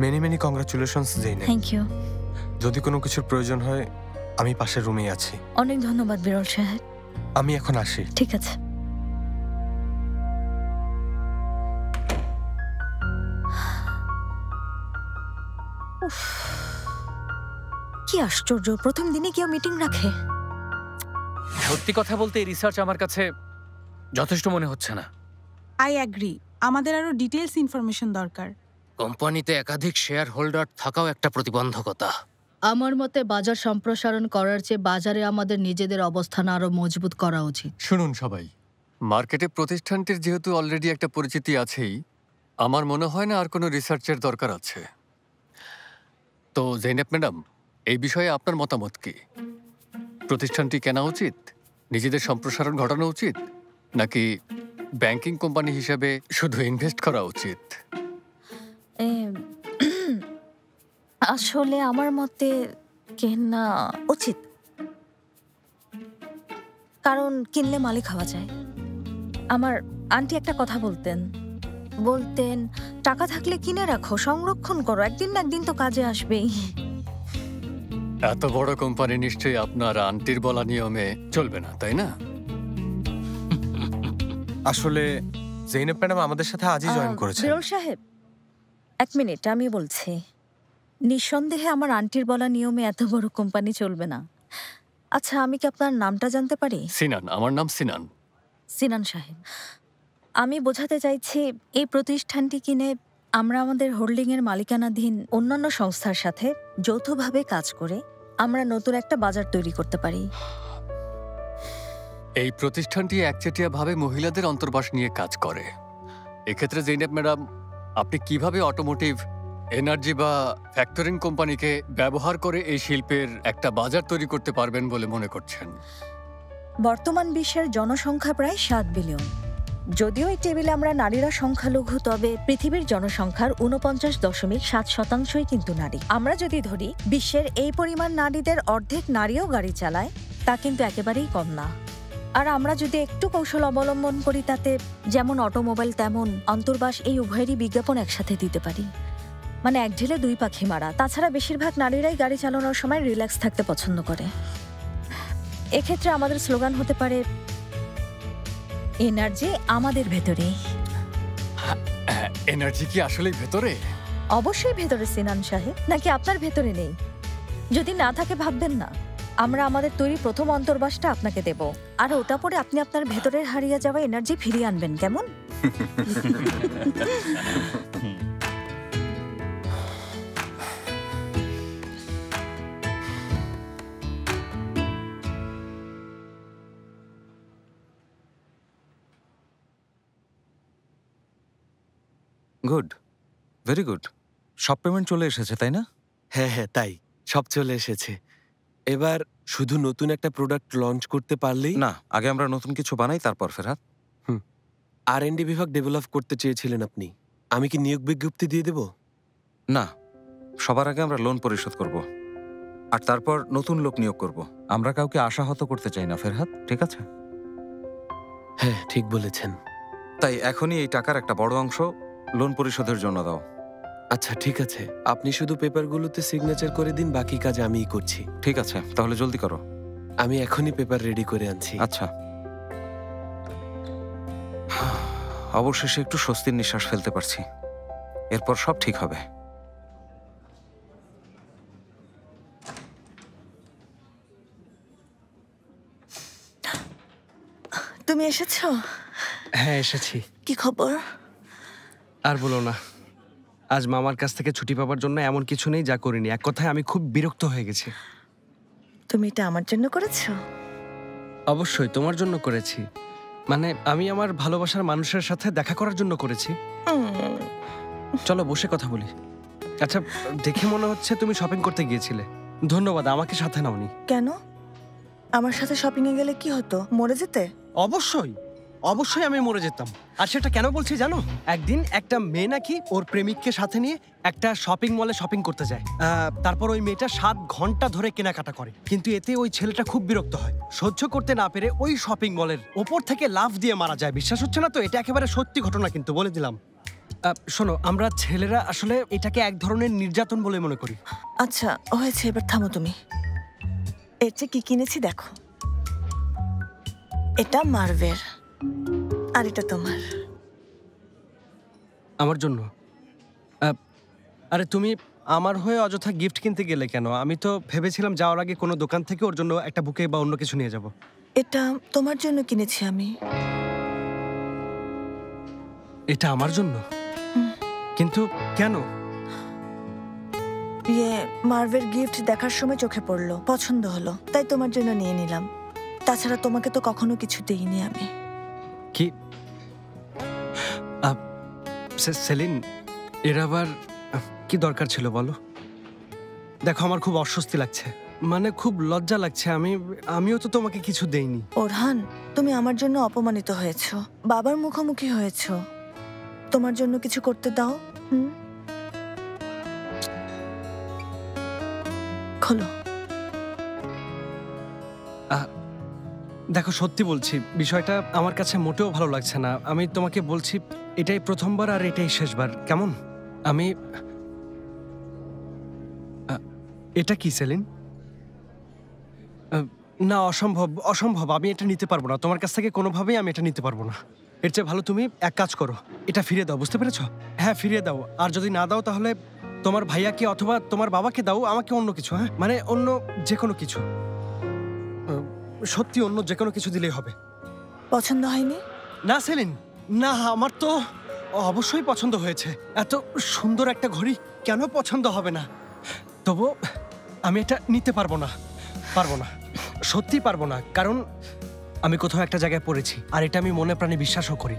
[SPEAKER 15] Many many congratulations Zainab.
[SPEAKER 7] Thank you.
[SPEAKER 15] যদি কোনো কিছুর প্রয়োজন হয় আমি পাশের রুমেই আছি।
[SPEAKER 7] অনেক ধন্যবাদ বিরল সাহেব।
[SPEAKER 15] আমি এখন আসি।
[SPEAKER 7] ঠিক আছে। উফ, কি আশ্চর্য, প্রথম দিনে কেউ মিটিং রাখে।
[SPEAKER 16] সত্যি কথা বলতে এই রিসার্চ আমার কাছে যথেষ্ট মনে হচ্ছে না।
[SPEAKER 17] আই অ্যাগ্রি, আমাদের আরো ডিটেইলস ইনফরমেশন দরকার।
[SPEAKER 16] কোম্পানিতে একাধিক শেয়ার হোল্ডার থাকাও একটা প্রতিবন্ধকতা।
[SPEAKER 18] আমার মতে বাজার সম্প্রসারণ করার চেয়ে বাজারে আমাদের নিজেদের অবস্থান আরো মজবুত করা উচিত।
[SPEAKER 19] শুনুন সবাই, মার্কেটে প্রতিষ্ঠানটির যেহেতু অলরেডি একটা পরিচিতি আছেই, আমার মনে হয় না আর কোনো রিসার্চের দরকার আছে। তো জেনেব ম্যাডাম, এই বিষয়ে আপনার মতামত কি? প্রতিষ্ঠানটি কেনা উচিত, নিজেদের সম্প্রসারণ ঘটানো উচিত, নাকি ব্যাংকিং কোম্পানি হিসেবে শুধু ইনভেস্ট করা উচিত?
[SPEAKER 7] আসলে আমার মতে কেনা উচিত, কারণ কিনলে মালিক হওয়া যায়। আমার আন্টি একটা কথা বলতেন টাকা থাকলে কিনে রাখো, সংরক্ষণ করো, একদিন না একদিন তো কাজে আসবেই।
[SPEAKER 19] এত বড় কোম্পানি নিশ্চয়ই আপনার আন্টির বলা নিয়মে চলবে না, তাই না?
[SPEAKER 15] আসলে জেইনেব ম্যাডাম আমাদের সাথে আজই জয়েন করেছে।
[SPEAKER 7] বিরল সাহেব, এক মিনিট, আমি বলছি। নিঃসন্দেহে আমার আন্টির বলা নিয়মে এত বড় কোম্পানি চলবে না। আচ্ছা, আমি কি আপনার নামটা জানতে পারি?
[SPEAKER 19] সিনান, আমার নাম সিনান।
[SPEAKER 7] সিনান সাহেব, আমি বোঝাতে চাইছি এই প্রতিষ্ঠানটি কিনে আমরা আমাদের হোল্ডিংয়ের মালিকানাধীন অন্যান্য সংস্থার সাথে যৌথভাবে কাজ করে আমরা নতুন একটা বাজার তৈরি করতে পারি।
[SPEAKER 19] এই প্রতিষ্ঠানটি একচেটিয়াভাবে মহিলাদের অন্তর্বাস নিয়ে কাজ করে। এক্ষেত্রে জেনেব ম্যাডাম, আপনি কিভাবে অটোমোটিভ, এনার্জি বা ফ্যাক্টরিং কোম্পানিকে ব্যবহার করে এই শিল্পের একটা বাজার তৈরি করতে পারবেন বলে মনে করছেন?
[SPEAKER 7] বর্তমান বিশ্বের জনসংখ্যা প্রায় 7 বিলিয়ন। যদিও এই টেবিলে আমরা নারীরা সংখ্যালঘু, তবে পৃথিবীর জনসংখ্যার 49.7% কিন্তু নারী। আমরা যদি ধরি বিশ্বের এই পরিমাণ নারীদের অর্ধেক নারীও গাড়ি চালায়, তা কিন্তু একেবারেই কম না। আর আমরা যদি একটু কৌশল অবলম্বন করি, তাতে যেমন অটোমোবাইল তেমন অন্তর্বাস, এই উভয়েরই বিজ্ঞাপন একসাথে দিতে পারি। মানে এক ঢিলে 2 পাখি মারা। তাছাড়া বেশিরভাগ নারীরাই গাড়ি চালানোর সময় রিল্যাক্স থাকতে পছন্দ করে। এক্ষেত্রে আমাদের স্লোগান হতে পারে, এনার্জি আমাদের ভেতরে।
[SPEAKER 19] এনার্জি কি আসলেই ভেতরে?
[SPEAKER 7] অবশ্যই ভেতরে সিনান সাহেব, নাকি আপনার ভেতরে নেই? যদি না থাকে ভাববেন না, আমরা আমাদের তৈরি প্রথম অন্তর্বাসটা আপনাকে দেব, আর ওটা পরে আপনি আপনার ভেতরের হারিয়ে যাওয়া এনার্জি ফিরিয়ে আনবেন, কেমন?
[SPEAKER 10] Good, very good. সব পেমেন্ট চলে এসেছে, তাই না?
[SPEAKER 20] হ্যাঁ হ্যাঁ, তাই সব চলে এসেছে। এবার শুধু নতুন একটা প্রোডাক্ট লঞ্চ করতে পারলেই।
[SPEAKER 10] না, আগে আমরা নতুন কিছু বানাই, তারপর ফেরহাদ।
[SPEAKER 20] R&D বিভাগ ডেভেলপ করতে চেয়েছিলেন আপনি, আমি কি নিয়োগ বিজ্ঞপ্তি দিয়ে দেব?
[SPEAKER 10] না, সবার আগে আমরা লোন পরিশোধ করব, আর তারপর নতুন লোক নিয়োগ করব। আমরা কাউকে আশাহত করতে চাই না ফেরহাদ, ঠিক আছে?
[SPEAKER 20] হ্যাঁ, ঠিক বলেছেন।
[SPEAKER 10] তাই এখনই এই টাকার একটা বড় অংশ লোন পরিশোধের জন্য দাও।
[SPEAKER 20] আচ্ছা ঠিক আছে, আপনি শুধু পেপারগুলোতে সিগনেচার করে দিন, বাকি কাজ আমিই করছি।
[SPEAKER 10] ঠিক আছে, তাহলে জলদি করো।
[SPEAKER 20] আমি এখনই পেপার রেডি করে আনছি।
[SPEAKER 10] আচ্ছা। অবশেষে একটু স্বস্তির নিঃশ্বাস ফেলতে পারছি। এরপর সব ঠিক হবে।
[SPEAKER 11] তুমি এসেছো?
[SPEAKER 13] হ্যাঁ এসেছি।
[SPEAKER 11] কি খবর?
[SPEAKER 13] আর বলো না, আজ মামার কাছ থেকে ছুটি পাবার জন্য এমন কিছু নেই যা করিনি। এক কথায় আমি খুব বিরক্ত হয়ে গেছি।
[SPEAKER 11] তুমি এটা আমার জন্য করেছো?
[SPEAKER 13] অবশ্যই তোমার জন্য করেছি। মানে আমি আমার ভালোবাসার মানুষের সাথে দেখা করার জন্য করেছি। চলো বসে কথা বলি। আচ্ছা, দেখে মনে হচ্ছে তুমি শপিং করতে গিয়েছিলে। ধন্যবাদ, আমাকে সাথে নাওনি।
[SPEAKER 11] কেন? আমার সাথে শপিং এ গেলে কি হতো? মরে যেতে?
[SPEAKER 13] অবশ্যই অবশ্যই আমি মরে যেতাম। আর সেটা কেন বলছি জানো? একদিন একটা মেয়ে নাকি ওর প্রেমিককে সাথে নিয়ে একটা শপিং মলে শপিং করতে যায়। তারপর ওই মেয়েটা 7 ঘন্টা ধরে কেনাকাটা করে, কিন্তু এতে ওই ছেলেটা খুব বিরক্ত হয়। সহ্য করতে না পেরে ওই শপিং মলের ওপর থেকে লাফ দিয়ে মারা যায়। বিশ্বাস হচ্ছে না তো? এটা একেবারে সত্যি ঘটনা, কিন্তু বলে দিলাম। শোনো, আমরা ছেলেরা আসলে এটাকে এক ধরনের নির্যাতন বলে মনে করি।
[SPEAKER 11] আচ্ছা হয়েছে, এবার থামো তুমি। এর চেয়ে কি কিনেছি দেখো। এটা মার্ভের, আর এটা তোমার।
[SPEAKER 13] আমার জন্য? আরে তুমি আমার হয়ে অযথা গিফট কিনতে গেলে কেন? আমি তো ভেবেছিলাম যাওয়ার আগে কোনো দোকান থেকে ওর জন্য একটা বুকে বা অন্য কিছু নিয়ে যাব।
[SPEAKER 11] এটা তোমার জন্য কিনেছি আমি।
[SPEAKER 13] এটা আমার জন্য? কিন্তু কেন?
[SPEAKER 11] মার্ভের গিফট দেখার সময় চোখে পড়লো, পছন্দ হলো, তাই তোমার জন্য নিয়ে নিলাম। তাছাড়া তোমাকে তো কখনো কিছু দেইনি আমি।
[SPEAKER 13] কি সেলিন, এর আবার কি দরকার ছিল বলো? দেখো আমার খুব অস্বস্তি লাগছে, মানে খুব লজ্জা লাগছে। আমিও তো তোমাকে কিছু দেইনি।
[SPEAKER 11] ওরহান, তুমি আমার জন্য অপমানিত হয়েছো, বাবার মুখোমুখি হয়েছো। তোমার জন্য কিছু করতে দাও। খোলো।
[SPEAKER 13] দেখো সত্যি বলছি, বিষয়টা আমার কাছে মোটেও ভালো লাগছে না। আমি তোমাকে বলছি, এটাই প্রথমবার আর এটাই শেষবার, কেমন? আমি এটা কি সেলিন? না, অসম্ভব অসম্ভব, আমি এটা নিতে পারবো না। তোমার কাছ থেকে কোনোভাবেই আমি এটা নিতে পারবো না। এর চেয়ে ভালো তুমি এক কাজ করো, এটা ফিরিয়ে দাও, বুঝতে পেরেছো? হ্যাঁ ফিরিয়ে দাও, আর যদি না দাও তাহলে তোমার ভাইয়াকে অথবা তোমার বাবাকে দাও, আমাকে অন্য কিছু। হ্যাঁ মানে অন্য যে কোনো কিছু, সত্যি অন্য যে কোনো কিছু দিলেই হবে।
[SPEAKER 11] পছন্দ হয়নি?
[SPEAKER 13] না সেলিন, না, আমার তো অবশ্যই পছন্দ হয়েছে। এত সুন্দর একটা ঘড়ি কেন পছন্দ হবে না? তবু আমি এটা নিতে পারবো না, সত্যি পারবো না। কারণ আমি কোথাও একটা জায়গায় পড়েছি, আর এটা আমি মনে প্রাণে বিশ্বাসও করি।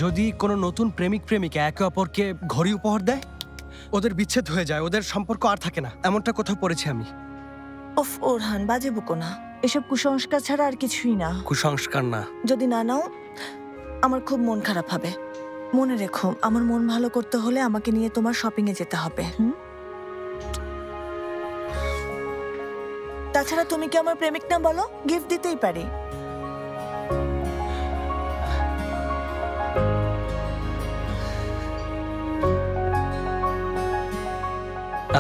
[SPEAKER 13] যদি কোনো নতুন প্রেমিক প্রেমিকা একে অপরকে ঘড়ি উপহার দেয়, ওদের বিচ্ছেদ হয়ে যায়, ওদের সম্পর্ক আর থাকে না, এমনটা কোথাও পড়েছি আমি।
[SPEAKER 11] ওফ ওরহান, বাজে বকো না, এসব কুসংস্কার ছাড়া আর কিছুই না।
[SPEAKER 13] কুসংস্কার না?
[SPEAKER 11] যদি না নাও আমার খুব মন খারাপ হবে। মনে রেখো, আমার মন ভালো করতে হলে আমাকে নিয়ে তোমার শপিং এ যেতে হবে। তাছাড়া তুমি কি আমার প্রেমিক না বলো? গিফট দিতেই পারি।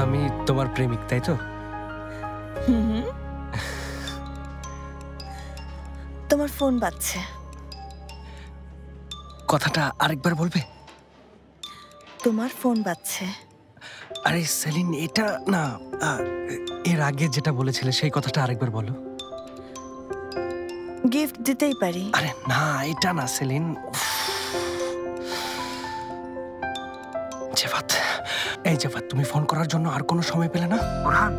[SPEAKER 13] আমি তোমার প্রেমিক, তাই তো?
[SPEAKER 11] তোমার ফোন বাজছে।
[SPEAKER 13] কথাটা আরেকবার বলবে?
[SPEAKER 11] তোমার ফোন বাজছে।
[SPEAKER 13] আরে সেলিন, এটা না, এর আগে যেটা বলেছিলে সেই কথাটা আরেকবার বলো।
[SPEAKER 11] গিফট দিতেই পারি।
[SPEAKER 13] আরে না, এটা না সেলিন। জেফাত, এই জেফাত, তুমি ফোন করার জন্য আর কোনো সময় পেলে না?
[SPEAKER 9] ওরহান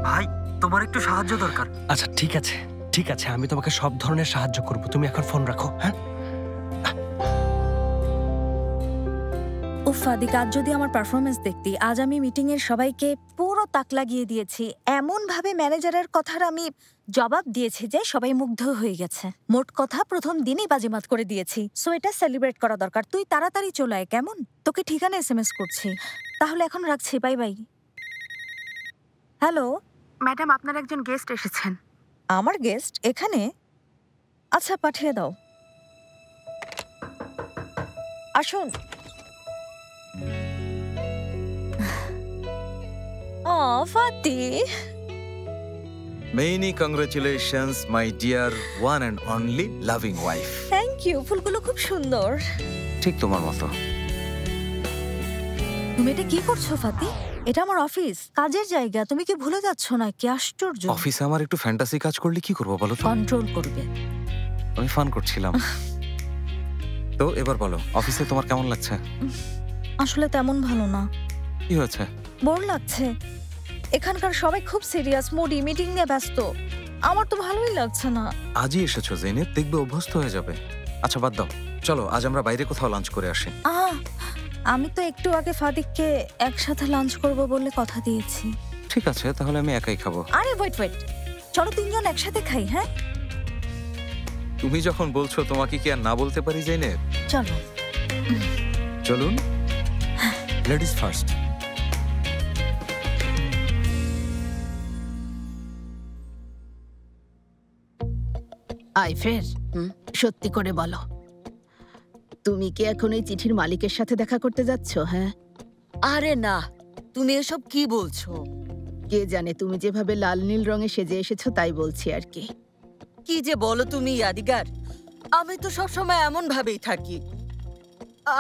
[SPEAKER 9] ভাই, তোমার একটু সাহায্য দরকার।
[SPEAKER 13] আচ্ছা ঠিক আছে, ঠিক আছে, আমি তোমাকে সব ধরনের সাহায্য করব। তুমি এখন ফোন রাখো। হ্যাঁ
[SPEAKER 7] উফ আদিক, আজ যদি আমার পারফরমেন্স দেখতি। আজ আমি মিটিং এর সবাইকে পুরো তাক লাগিয়ে দিয়েছি। এমন ভাবে ম্যানেজারের কথার আমি জবাব দিয়েছি যে সবাই মুগ্ধ হয়ে গেছে। মোট কথা প্রথম দিনই বাজিমাত করে দিয়েছি। সো এটা সেলিব্রেট করা দরকার। তুই তাড়াতাড়ি চলে আয়, কেমন? তোকে ঠিকানা এসএমএস করছি। তাহলে এখন রাখছি, বাই বাই। হ্যালো ম্যাডাম, আপনার একজন গেস্ট এসেছেন। আমার গেস্ট এখানে? আচ্ছা পাঠিয়ে দাও। আসুন। Fati,
[SPEAKER 10] Many congratulations, my dear one and only loving wife.
[SPEAKER 7] Thank you. ফুলগুলো খুব সুন্দর।
[SPEAKER 10] ঠিক তোমার মতো।
[SPEAKER 7] তুমি এটা কি করছো ফাতি? এটা আমার অফিস, কাজের জায়গা। তুমি কি ভুলে যাচ্ছ না? কি আশ্চর্য।
[SPEAKER 10] অফিসে আমার একটু ফ্যান্টাসি কাজ করলে কি করবো বলো তো?
[SPEAKER 7] কন্ট্রোল করবে।
[SPEAKER 10] আমি ফান করছিলাম। তো এবার বলো, অফিসে তোমার কেমন লাগছে?
[SPEAKER 7] আসলে তেমন ভালো না।
[SPEAKER 10] কি হয়েছে?
[SPEAKER 7] বোর লাগছে। এখানকার সবাই খুব সিরিয়াস, মুডি, মিটিং নিয়ে ব্যস্ত। আমার তো ভালোই লাগছে না।
[SPEAKER 10] আজই এসেছো জেনেব, দেখবে অভ্যস্ত হয়ে যাবে। আচ্ছা বাদ দাও, চলো আজ আমরা বাইরে কোথাও লাঞ্চ করে আসি।
[SPEAKER 7] আমি তো একটু আগে ফাদিককে একসাথে লাঞ্চ করব বলে কথা দিয়েছি।
[SPEAKER 10] ঠিক আছে, তাহলে আমি একাই খাবো।
[SPEAKER 7] আরে ওয়েট, চলো তিনজন একসাথে খাই। হ্যাঁ
[SPEAKER 10] তুমি যখন বলছো, তোমাকে কি আর না বলতে পারি জেনেব?
[SPEAKER 7] চলো।
[SPEAKER 10] চলুন, লেডিস ফার্স্ট।
[SPEAKER 4] আইফের, সত্যি করে বলো, তুমি কি এখন এই চিঠির মালিকের সাথে দেখা করতে যাচ্ছ? হ্যাঁ।
[SPEAKER 5] আরে না, তুমি এসব কি বলছো?
[SPEAKER 4] কে জানে, তুমি যেভাবে লাল নীল রঙে সেজে এসেছো তাই বলছি আর কি।
[SPEAKER 5] কি যে বলো তুমি ইয়াদিগার, আমি তো সবসময় এমন ভাবেই থাকি।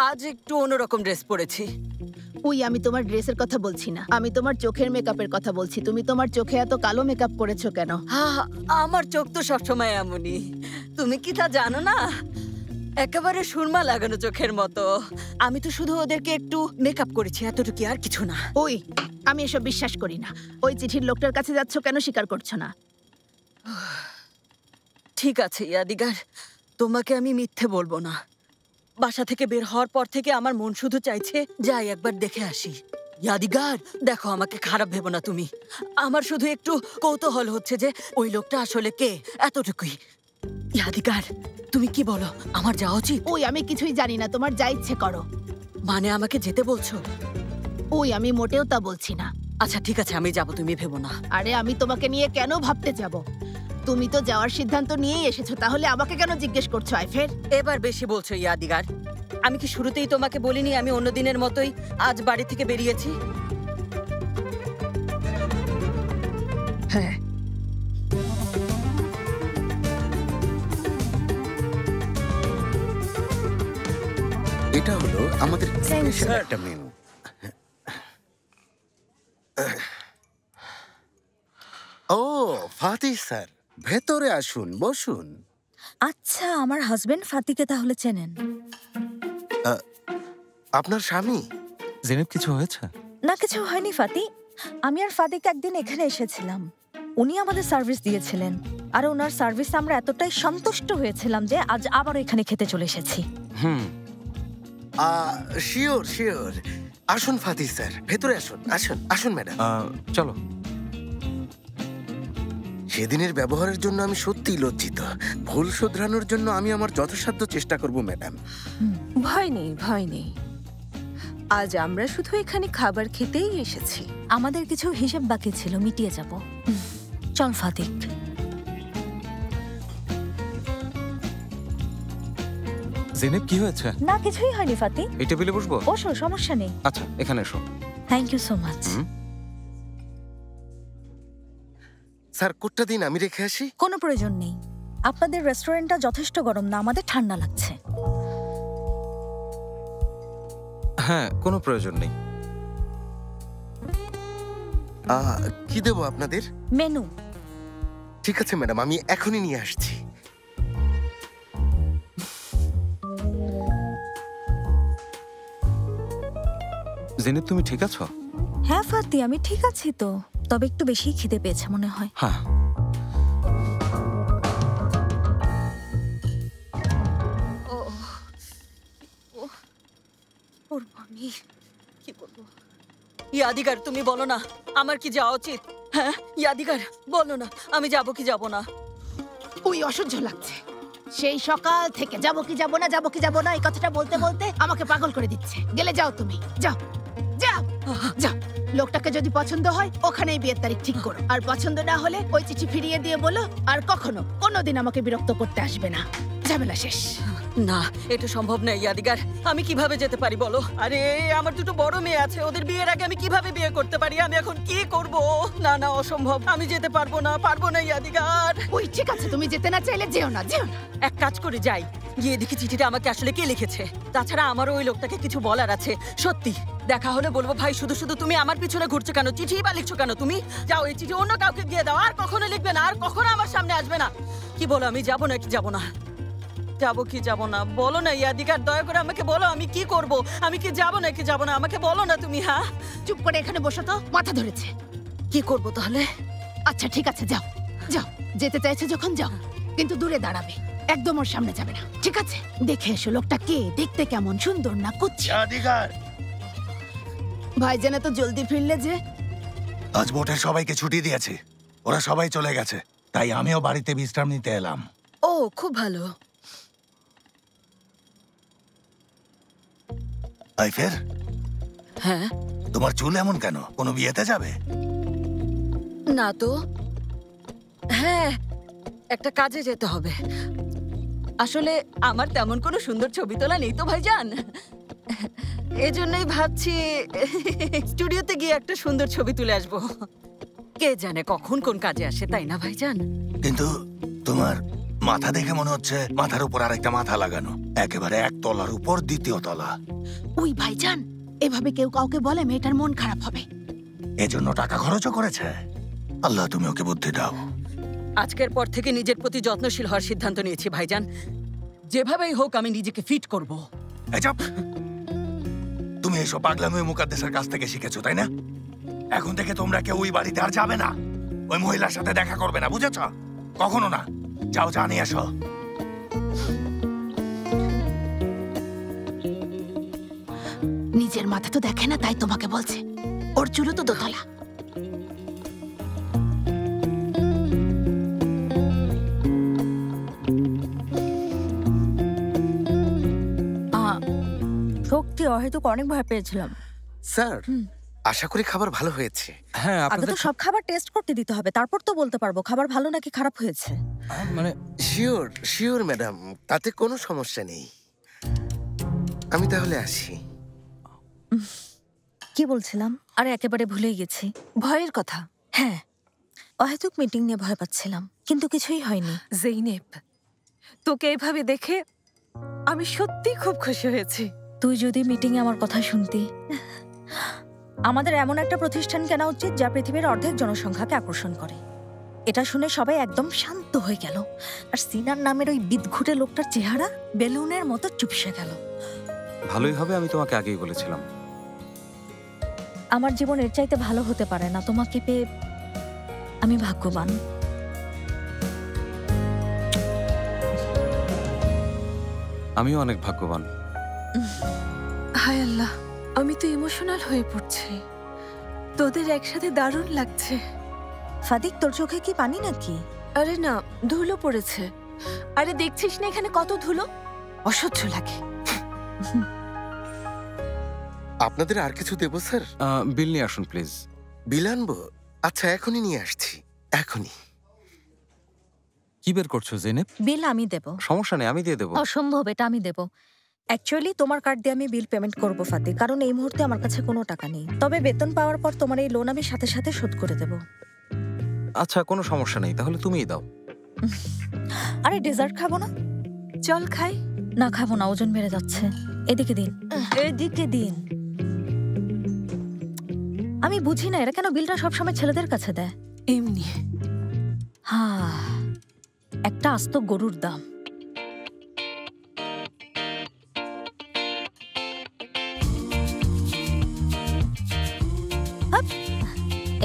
[SPEAKER 5] আজ একটু অন্যরকম ড্রেস পরেছি।
[SPEAKER 4] ওই আমি তোমার ড্রেসের কথা বলছি না, আমি তোমার চোখের মেকআপের কথা বলছি। তুমি তোমার চোখে এত কালো মেকআপ করেছো কেন?
[SPEAKER 5] আমার চোখ তো সবসময় এমনই, তুমি কি তা জানো না? একেবারে সুরমা লাগানো চোখের মতো। আমি তো শুধু ওদেরকে একটু মেকআপ করেছি, এতটুকু, আর কিছু না।
[SPEAKER 4] ওই আমি এসব বিশ্বাস করি না। ওই চিঠির লোকটার কাছে যাচ্ছ কেন, স্বীকার করছো না?
[SPEAKER 5] ঠিক আছে ইয়াদিগার, তোমাকে আমি মিথ্যে বলবো না। বাসা থেকে বের হওয়ার পর থেকে আমার মন শুধু চাইছে যাই একবার দেখে আসি। ইয়াদিগার দেখো, আমাকে খারাপ ভেবো না তুমি। আমার শুধু একটু কৌতূহল হচ্ছে যে ওই লোকটা আসলে কে, এতটুকুই। ইয়াদিগার তুমি কি বলো, আমার যাওয়া উচিত?
[SPEAKER 4] ওই আমি কিছুই জানি না, তোমার যা ইচ্ছে করো।
[SPEAKER 5] মানে আমাকে যেতে বলছো?
[SPEAKER 4] ওই আমি মোটেও তা বলছি না।
[SPEAKER 5] আচ্ছা ঠিক আছে, আমি যাব, তুমি ভেবো না।
[SPEAKER 4] আরে আমি তোমাকে নিয়ে কেন ভাবতে যাব? তুমি তো যাওয়ার সিদ্ধান্ত নিয়েই এসেছো, তাহলে আমাকে কেন জিজ্ঞেস করছো আইফের?
[SPEAKER 5] এবার বেশি বলছো ইয়াদিগার। আমি কি শুরুতেই তোমাকে বলিনি আমি অন্য দিনের মতোই আজ বাড়ি থেকে বেরিয়েছি?
[SPEAKER 4] হ্যাঁ।
[SPEAKER 21] এটা হলো আমাদের স্পেশাল একটা মেনু। ও ফাতি স্যার, ভেতরে আসুন, বসুন।
[SPEAKER 7] আচ্ছা, আমার হাজবেন্ড ফাতিকে তাহলে চেনেন?
[SPEAKER 21] আপনার স্বামী?
[SPEAKER 10] জেনেব কিছু হয়েছে?
[SPEAKER 7] না, কিছু হয়নি ফাতি। আমি আর ফাতিক একদিন এখানে এসেছিলাম, উনি আমাদের সার্ভিস দিয়েছিলেন, আর ওনার সার্ভিস আমরা এতটাই সন্তুষ্ট হয়েছিলাম যে আজ আবার এখানে খেতে চলে এসেছি।
[SPEAKER 21] Sure sure. আসুন ফাতি স্যার, ভেতরে আসুন। আসুন আসুন ম্যাডাম,
[SPEAKER 10] চলো।
[SPEAKER 21] সেদিনের ব্যবহারের জন্য আমি সত্যিই লজ্জিত। ভুল শোধরানোর জন্য আমি আমার যথাসাধ্য চেষ্টা করব ম্যাডাম।
[SPEAKER 22] ভয় নেই, ভয় নেই। আজ আমরা শুধু এখানে খাবার খেতেই এসেছি।
[SPEAKER 7] আমাদের কিছু হিসেব বাকি ছিল, মিটিয়ে যাব। চল ফাতিক।
[SPEAKER 10] জেনেব কি হয়েছে?
[SPEAKER 7] না, কিছুই হয়নি ফাতি।
[SPEAKER 10] এই টেবিলে বসবো?
[SPEAKER 7] বসো, সমস্যা নেই।
[SPEAKER 10] আচ্ছা, এখানে এসো।
[SPEAKER 7] Thank you so much.
[SPEAKER 21] Sir, কোটটা দিন, আমি রেখে আসি।
[SPEAKER 7] কোনো প্রয়োজন নেই, আপনাদের রেস্টুরেন্টটা যথেষ্ট গরম না, আমাদের ঠান্ডা লাগছে।
[SPEAKER 10] হ্যাঁ, কোনো প্রয়োজন নেই।
[SPEAKER 21] কি দেবো আপনাদের?
[SPEAKER 7] মেনু।
[SPEAKER 21] ঠিক আছে ম্যাডাম, আমি এখনই নিয়ে আসছি।
[SPEAKER 10] জেনেব, তুমি ঠিক আছো?
[SPEAKER 7] হ্যাঁ ফাতি, আমি ঠিক আছি তো, তবে একটু বেশি খিদে পেয়েছে মনে হয়।
[SPEAKER 10] হ্যাঁ।
[SPEAKER 5] কি বলবো? ইয়াদিগার তুমি বলো না আমার কি যাওয়া উচিত? হ্যাঁ ইয়াদিগার বলো না, আমি যাবো কি যাব না?
[SPEAKER 4] ওই অসহ্য লাগছে, সেই সকাল থেকে যাবো কি যাব না, যাবো কি যাব না এই কথাটা বলতে বলতে আমাকে পাগল করে দিচ্ছে। গেলে যাও, তুমি যাও যাও যাও। লোকটাকে যদি পছন্দ হয় ওখানেই বিয়ের তারিখ ঠিক করো, আর পছন্দ না হলে ওই চিঠি ফিরিয়ে দিয়ে বলো আর কখনো কোনোদিন আমাকে বিরক্ত করতে আসবে না। ঝামেলা শেষ।
[SPEAKER 5] না, এটা সম্ভব না ইয়াদিগার। আমি কিভাবে যেতে পারি বলো? আরে আমার দুটো বড় মেয়ে আছে, ওদের বিয়ের আগে আমি কিভাবে বিয়ে করতে পারি? আমি এখন কি করব? না না, অসম্ভব, আমি যেতে পারবো না, পারবো না ইয়াদিগার।
[SPEAKER 4] ওই ঠিক আছে, তুমি যেতে না চাইলে যেও না, যেও না।
[SPEAKER 5] এক কাজ করে যাই, গিয়ে দেখি চিঠিটা আমাকে আসলে কে লিখেছে। তাছাড়া আমারও ওই লোকটাকে কিছু বলার আছে। সত্যি দেখা হলে বলবো, ভাই শুধু শুধু তুমি আমার পিছনে ঘুরছো কেন? চিঠি বা লিখছো কেন? তুমি যাও, এই চিঠি অন্য কাউকে দিয়ে দাও, আর কখনো লিখবে না, আর কখনো আমার সামনে আসবে না। কি বলো, আমি যাবো না কি যাবো না? যাবো কি যাবো না বলো না ইয়াদিগার, দয়া করে আমাকে বলো আমি কি করব? আমি কি যাবো না কি যাবো না? আমাকে বলো না তুমি। হ্যাঁ,
[SPEAKER 4] চুপ করে এখানে বসো তো, মাথা ধরেছে।
[SPEAKER 5] কি করব তাহলে?
[SPEAKER 4] আচ্ছা ঠিক আছে, যাও যাও, যেতে চাইছো যখন যাও, কিন্তু দূরে দাঁড়াবে, একদম ওর সামনে যাবে না, ঠিক আছে? দেখে এসো লোকটা কে, দেখতে কেমন, সুন্দর না কুচ্ছি?
[SPEAKER 3] ইয়াদিগার,
[SPEAKER 4] ভাইজান এত জলদি ফিরলে যে?
[SPEAKER 3] আজ বোটের সবাইকে ছুটি দিয়েছে, ওরা সবাই চলে গেছে, তাই আমিও বাড়িতে বিশ্রাম নিতে এলাম।
[SPEAKER 5] ও খুব ভালো।
[SPEAKER 3] আইফের,
[SPEAKER 5] হ্যাঁ
[SPEAKER 3] তোমার চুল এমন কেন? কোনো বিয়েতে যাবে?
[SPEAKER 5] না তো। হ্যাঁ, একটা কাজে যেতে হবে। আসলে আমার তেমন কোনো সুন্দর ছবি তোলা নেই তো ভাইজান। এজন্যই ভাবছি স্টুডিওতে গিয়ে একটা সুন্দর ছবি তুলে আসবো। কে জানে কখন কোন কাজে আসে, তাই না ভাইজান?
[SPEAKER 3] কিন্তু তোমার মাথা দেখে মনে হচ্ছে মাথার উপর আরেকটা মাথা লাগানো, একেবারে এক তলার উপর দ্বিতীয় তলা।
[SPEAKER 4] ওই ভাইজান, এভাবে কেউ কাউকে বলে মেয়েটার মন খারাপ হবে।
[SPEAKER 3] এজন্য টাকা খরচও করেছে। আল্লাহ তুমি ওকে বুদ্ধি দাও।
[SPEAKER 5] আজকের পর থেকে নিজের প্রতি যত্নশীল হওয়ার সিদ্ধান্ত নিয়েছি ভাইজান। যেভাবেই হোক আমি নিজেকে ফিট করব।
[SPEAKER 3] তুমি এসব পাগলামি মুকাদ্দেসের কাছ থেকে শিখেছো, তাই না? এখন থেকে তোমরা কেউ ওই বাড়িতে আর যাবে না, ওই মহিলার সাথে দেখা করবে না, বুঝেছ? কখনো না। যাও, যা নিয়ে আসো।
[SPEAKER 4] নিজের মাথা তো দেখে না, তাই তোমাকে বলছে। ওর চুলো তো দোতলা।
[SPEAKER 7] শক্তি অহেতুক অনেক ভয় পেয়েছিলাম।
[SPEAKER 21] স্যার, আশা করি খাবার ভালো হয়েছে।
[SPEAKER 10] হ্যাঁ,
[SPEAKER 7] আগে তো সব খাবার টেস্ট করতে দিতে হবে, তারপর তো বলতে পারবো খাবার ভালো নাকি খারাপ হয়েছে।
[SPEAKER 21] মানে শিওর শিওর ম্যাডাম, তাতে কোনো সমস্যা নেই। আমি তাহলে আসি।
[SPEAKER 7] কি বলছিলাম? আরে একেবারে ভুলেই গেছি।
[SPEAKER 22] ভয়ের কথা।
[SPEAKER 7] হ্যাঁ, অহেতুক মিটিং নিয়ে ভয় পাচ্ছিলাম, কিন্তু কিছুই হয়নি।
[SPEAKER 22] জেইনেব, তোকে এভাবে দেখে আমি সত্যি খুব খুশি হয়েছি।
[SPEAKER 7] তুই যদি মিটিংয়ে আমার কথা শুনতি। আমাদের এমন একটা প্রতিষ্ঠান কেনা উচিত যা পৃথিবীর অর্ধেক জনসংখ্যাকে আকর্ষণ করে। এটা শুনে সবাই একদম শান্ত হয়ে গেল, আর সিনার নামের ওই বিদঘুটে লোকটার চেহারা বেলুনের মতো চুপসে গেল।
[SPEAKER 10] ভালোই হবে, আমি তোমাকে আগেই বলেছিলাম।
[SPEAKER 7] আমার জীবন এর চাইতে ভালো হতে পারে না। তোমাকে পেয়ে আমি ভাগ্যবান।
[SPEAKER 10] আমিও অনেক ভাগ্যবান।
[SPEAKER 22] হায় আল্লাহ, আমি তো ইমোশনাল হয়ে পড়ছি। তোদের একসাথে দারুণ লাগছে।
[SPEAKER 7] ফাদিক, তোর চোখে কি পানি নাকি?
[SPEAKER 22] আরে না, ধুলো পড়েছে। আরে দেখছিস না এখানে কত ধুলো, অসহ্য লাগে।
[SPEAKER 21] আপনাদের আর কিছু দেবো স্যার?
[SPEAKER 10] বিল নিয়ে আসুন প্লিজ।
[SPEAKER 21] বিল আনবো? আচ্ছা, এখনই নিয়ে আসছি, এখনই।
[SPEAKER 10] কি বের করছো জেনেব?
[SPEAKER 7] বিল আমি দেব।
[SPEAKER 10] সমস্যা নেই, আমি দিয়ে দেবো।
[SPEAKER 7] অসম্ভব, এটা আমি দেব। অ্যাকচুয়ালি তোমার কার্ড দিয়ে আমি বিল পেমেন্ট করবো ফাতি, কারণ এই মুহূর্তে আমার কাছে কোনো টাকা নেই। তবে বেতন পাওয়ার পর তোমার এই লোন আমি সাথে সাথে শোধ করে দেব।
[SPEAKER 10] আচ্ছা, কোনো সমস্যা নেই, তাহলে তুমিই দাও।
[SPEAKER 7] আরে ডেজার্ট খাবো না?
[SPEAKER 22] চল খাই।
[SPEAKER 7] না, খাবো না, ওজন বেড়ে যাচ্ছে। এদিকে দিন, এদিকে দিন। আমি বুঝি না এরা কেন বিলটা সবসময় ছেলেদের কাছে দেয়।
[SPEAKER 22] এমনি।
[SPEAKER 7] হ্যাঁ, একটা আস্ত গরুর দাম।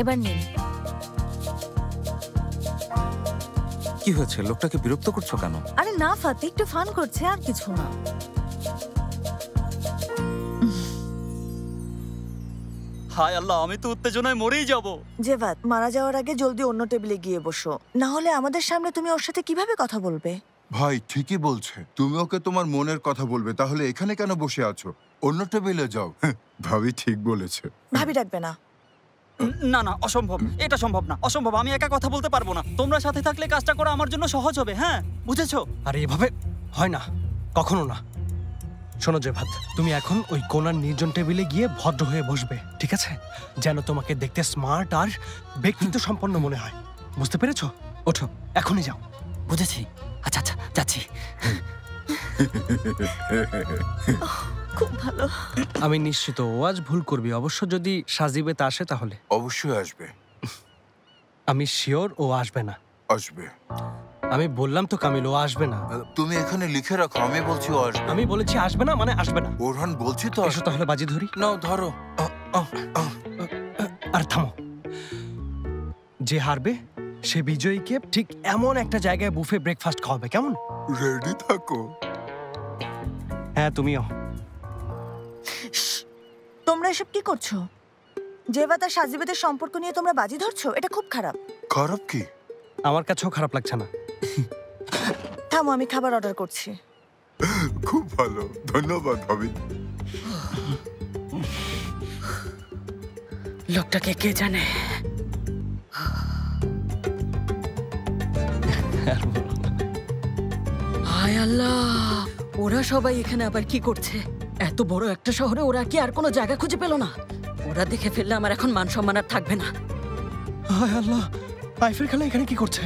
[SPEAKER 7] এবার নিন।
[SPEAKER 10] কি হয়েছে? লোকটাকে বিরক্ত করছো কেন?
[SPEAKER 7] আরে না ফাতি, একটু ফান করছে, আর কিছু না।
[SPEAKER 9] হায় আল্লাহ, আমি তো উত্তেজনায় মরেই যাব।
[SPEAKER 11] জেভাত, মারা যাওয়ার আগে জলদি অন্য টেবিলে গিয়ে বসো, না হলে আমাদের সামনে তুমি ওর সাথে কিভাবে কথা বলবে?
[SPEAKER 8] ভাই ঠিকই বলছে, তুমি ওকে তোমার মনের কথা বলবে, তাহলে এখানে কেন বসে আছো? অন্য টেবিলে যাও। ভাবি ঠিক বলেছে।
[SPEAKER 11] ভাবি ডাকবে না।
[SPEAKER 9] না না, অসম্ভব, এটা সম্ভব না, অসম্ভব। আমি একা কথা বলতে পারবো না। তোমরা সাথে থাকলে কাজটা করা আমার জন্য সহজ হবে। হ্যাঁ, বুঝেছো?
[SPEAKER 13] আরে এভাবে হয় না, কখনো না। শোনো জেভাত, তুমি এখন ওই কোনার নির্জন টেবিলে গিয়ে ভদ্র হয়ে বসবে, ঠিক আছে? যেন তোমাকে দেখতে স্মার্ট আর ব্যক্তিত্ব সম্পন্ন মনে হয়। বুঝতে পেরেছো? ওঠো, এখনই যাও।
[SPEAKER 9] বুঝেছি। আচ্ছা আচ্ছা, যাচ্ছি।
[SPEAKER 11] খুব ভালো।
[SPEAKER 13] আমি নিশ্চিত ও আজ ভুল করবি, অবশ্য যদি সাজিবে তা আসে তাহলে।
[SPEAKER 8] অবশ্যই আসবে।
[SPEAKER 13] আমি শিওর ও আসবে না।
[SPEAKER 8] আসবে।
[SPEAKER 13] আমি বললাম তো কামিল, ও আসবে না।
[SPEAKER 8] তুমি এখানে লিখে রাখো, আমি বলছি ও আসবে।
[SPEAKER 13] আমি বলেছি আসবে না মানে আসবে না।
[SPEAKER 8] ওরহান বলছি তো।
[SPEAKER 13] এসো তাহলে বাজি ধরি।
[SPEAKER 8] নাও ধরো।
[SPEAKER 13] আর থামো। যে হারবে সে বিজয়ীকে ঠিক এমন একটা জায়গায় বুফে ব্রেকফাস্ট খাওয়াবে, কেমন?
[SPEAKER 8] রেডি থাকো।
[SPEAKER 13] হ্যাঁ, তুমিও।
[SPEAKER 11] তোমরা এসব কি করছো? জেভাত আর সাজিবেদের সম্পর্ক নিয়ে তোমরা বাজি ধরছো, এটা খুব খারাপ।
[SPEAKER 8] খারাপ কি?
[SPEAKER 13] আমার কাছেও খারাপ লাগছে না।
[SPEAKER 11] থামো, আমি খাবার অর্ডার করছি।
[SPEAKER 8] খুব ভালো, ধন্যবাদ ভাবি।
[SPEAKER 5] লোকটাকে কে জানে? হায় আল্লাহ, ওরা সবাই এখানে আবার কি করছে? এত বড় একটা শহরে ওরা কি আর কোনো জায়গা খুঁজে পেল না? ওরা দেখে ফেললে আমার এখন মান সম্মান আর থাকবে না।
[SPEAKER 13] হায় আল্লাহ, আইফের খালা এখানে কি করছে?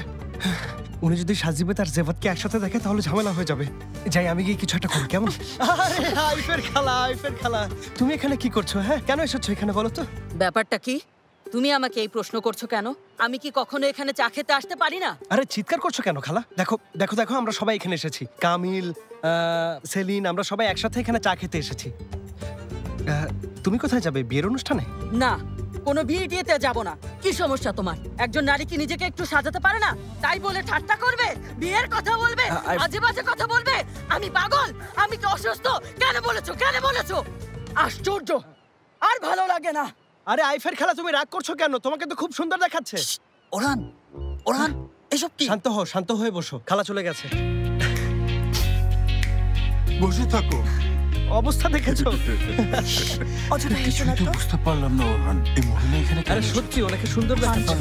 [SPEAKER 13] উনি যদি সাজিবেদ আর জেভাতকে একসাথে দেখে তাহলে ঝামেলা হয়ে যাবে। যাই, আমি গিয়ে কিছু একটা করি, কেমন? আরে আইফের খালা, আইফের খালা, তুমি এখানে কি করছো? হ্যাঁ, কেন এসেছো এখানে বলো তো?
[SPEAKER 5] ব্যাপারটা কি? তুমি আমাকে এই প্রশ্ন করছো কেন? আমি কি কখনো এখানে চা খেতে আসতে পারি না?
[SPEAKER 13] আরে চিৎকার করছো কেন খালা? দেখো দেখো দেখো, আমরা সবাই এখানে এসেছি। কামিল, সেলিন, আমরা সবাই একসাথে এখানে চা খেতে এসেছি। তুমি কোথায় যাবে? বিয়ের অনুষ্ঠানে?
[SPEAKER 5] না, কোনো বিয়ে টিয়েতে যাব না। কি সমস্যা তোমার? একজন নারী কি নিজেকে একটু সাজাতে পারে না? তাই বলে ঠাট্টা করবে, বিয়ের কথা বলবে, আজে বাজে কথা বলবে? আমি পাগল? আমি কি অসুস্থ? কেন বলেছো? কেন বলেছো? আশ্চর্য, আর ভালো লাগে না।
[SPEAKER 13] আরে আইফের খালা, তুমি রাগ করছো কেন? তোমাকে তো খুব সুন্দর দেখাচ্ছে।
[SPEAKER 5] ওরান, ওরান, এসব কি?
[SPEAKER 13] শান্ত হও, শান্ত হয়ে বসো। খালা চলে গেছে।
[SPEAKER 8] বসে থাকো।
[SPEAKER 13] অবস্থা দেখেছো?
[SPEAKER 8] বুঝতে পারলাম না ওরহান, এই মহিলা এখানে
[SPEAKER 13] আরে সত্যি ওনাকে সুন্দর দেখাচ্ছে।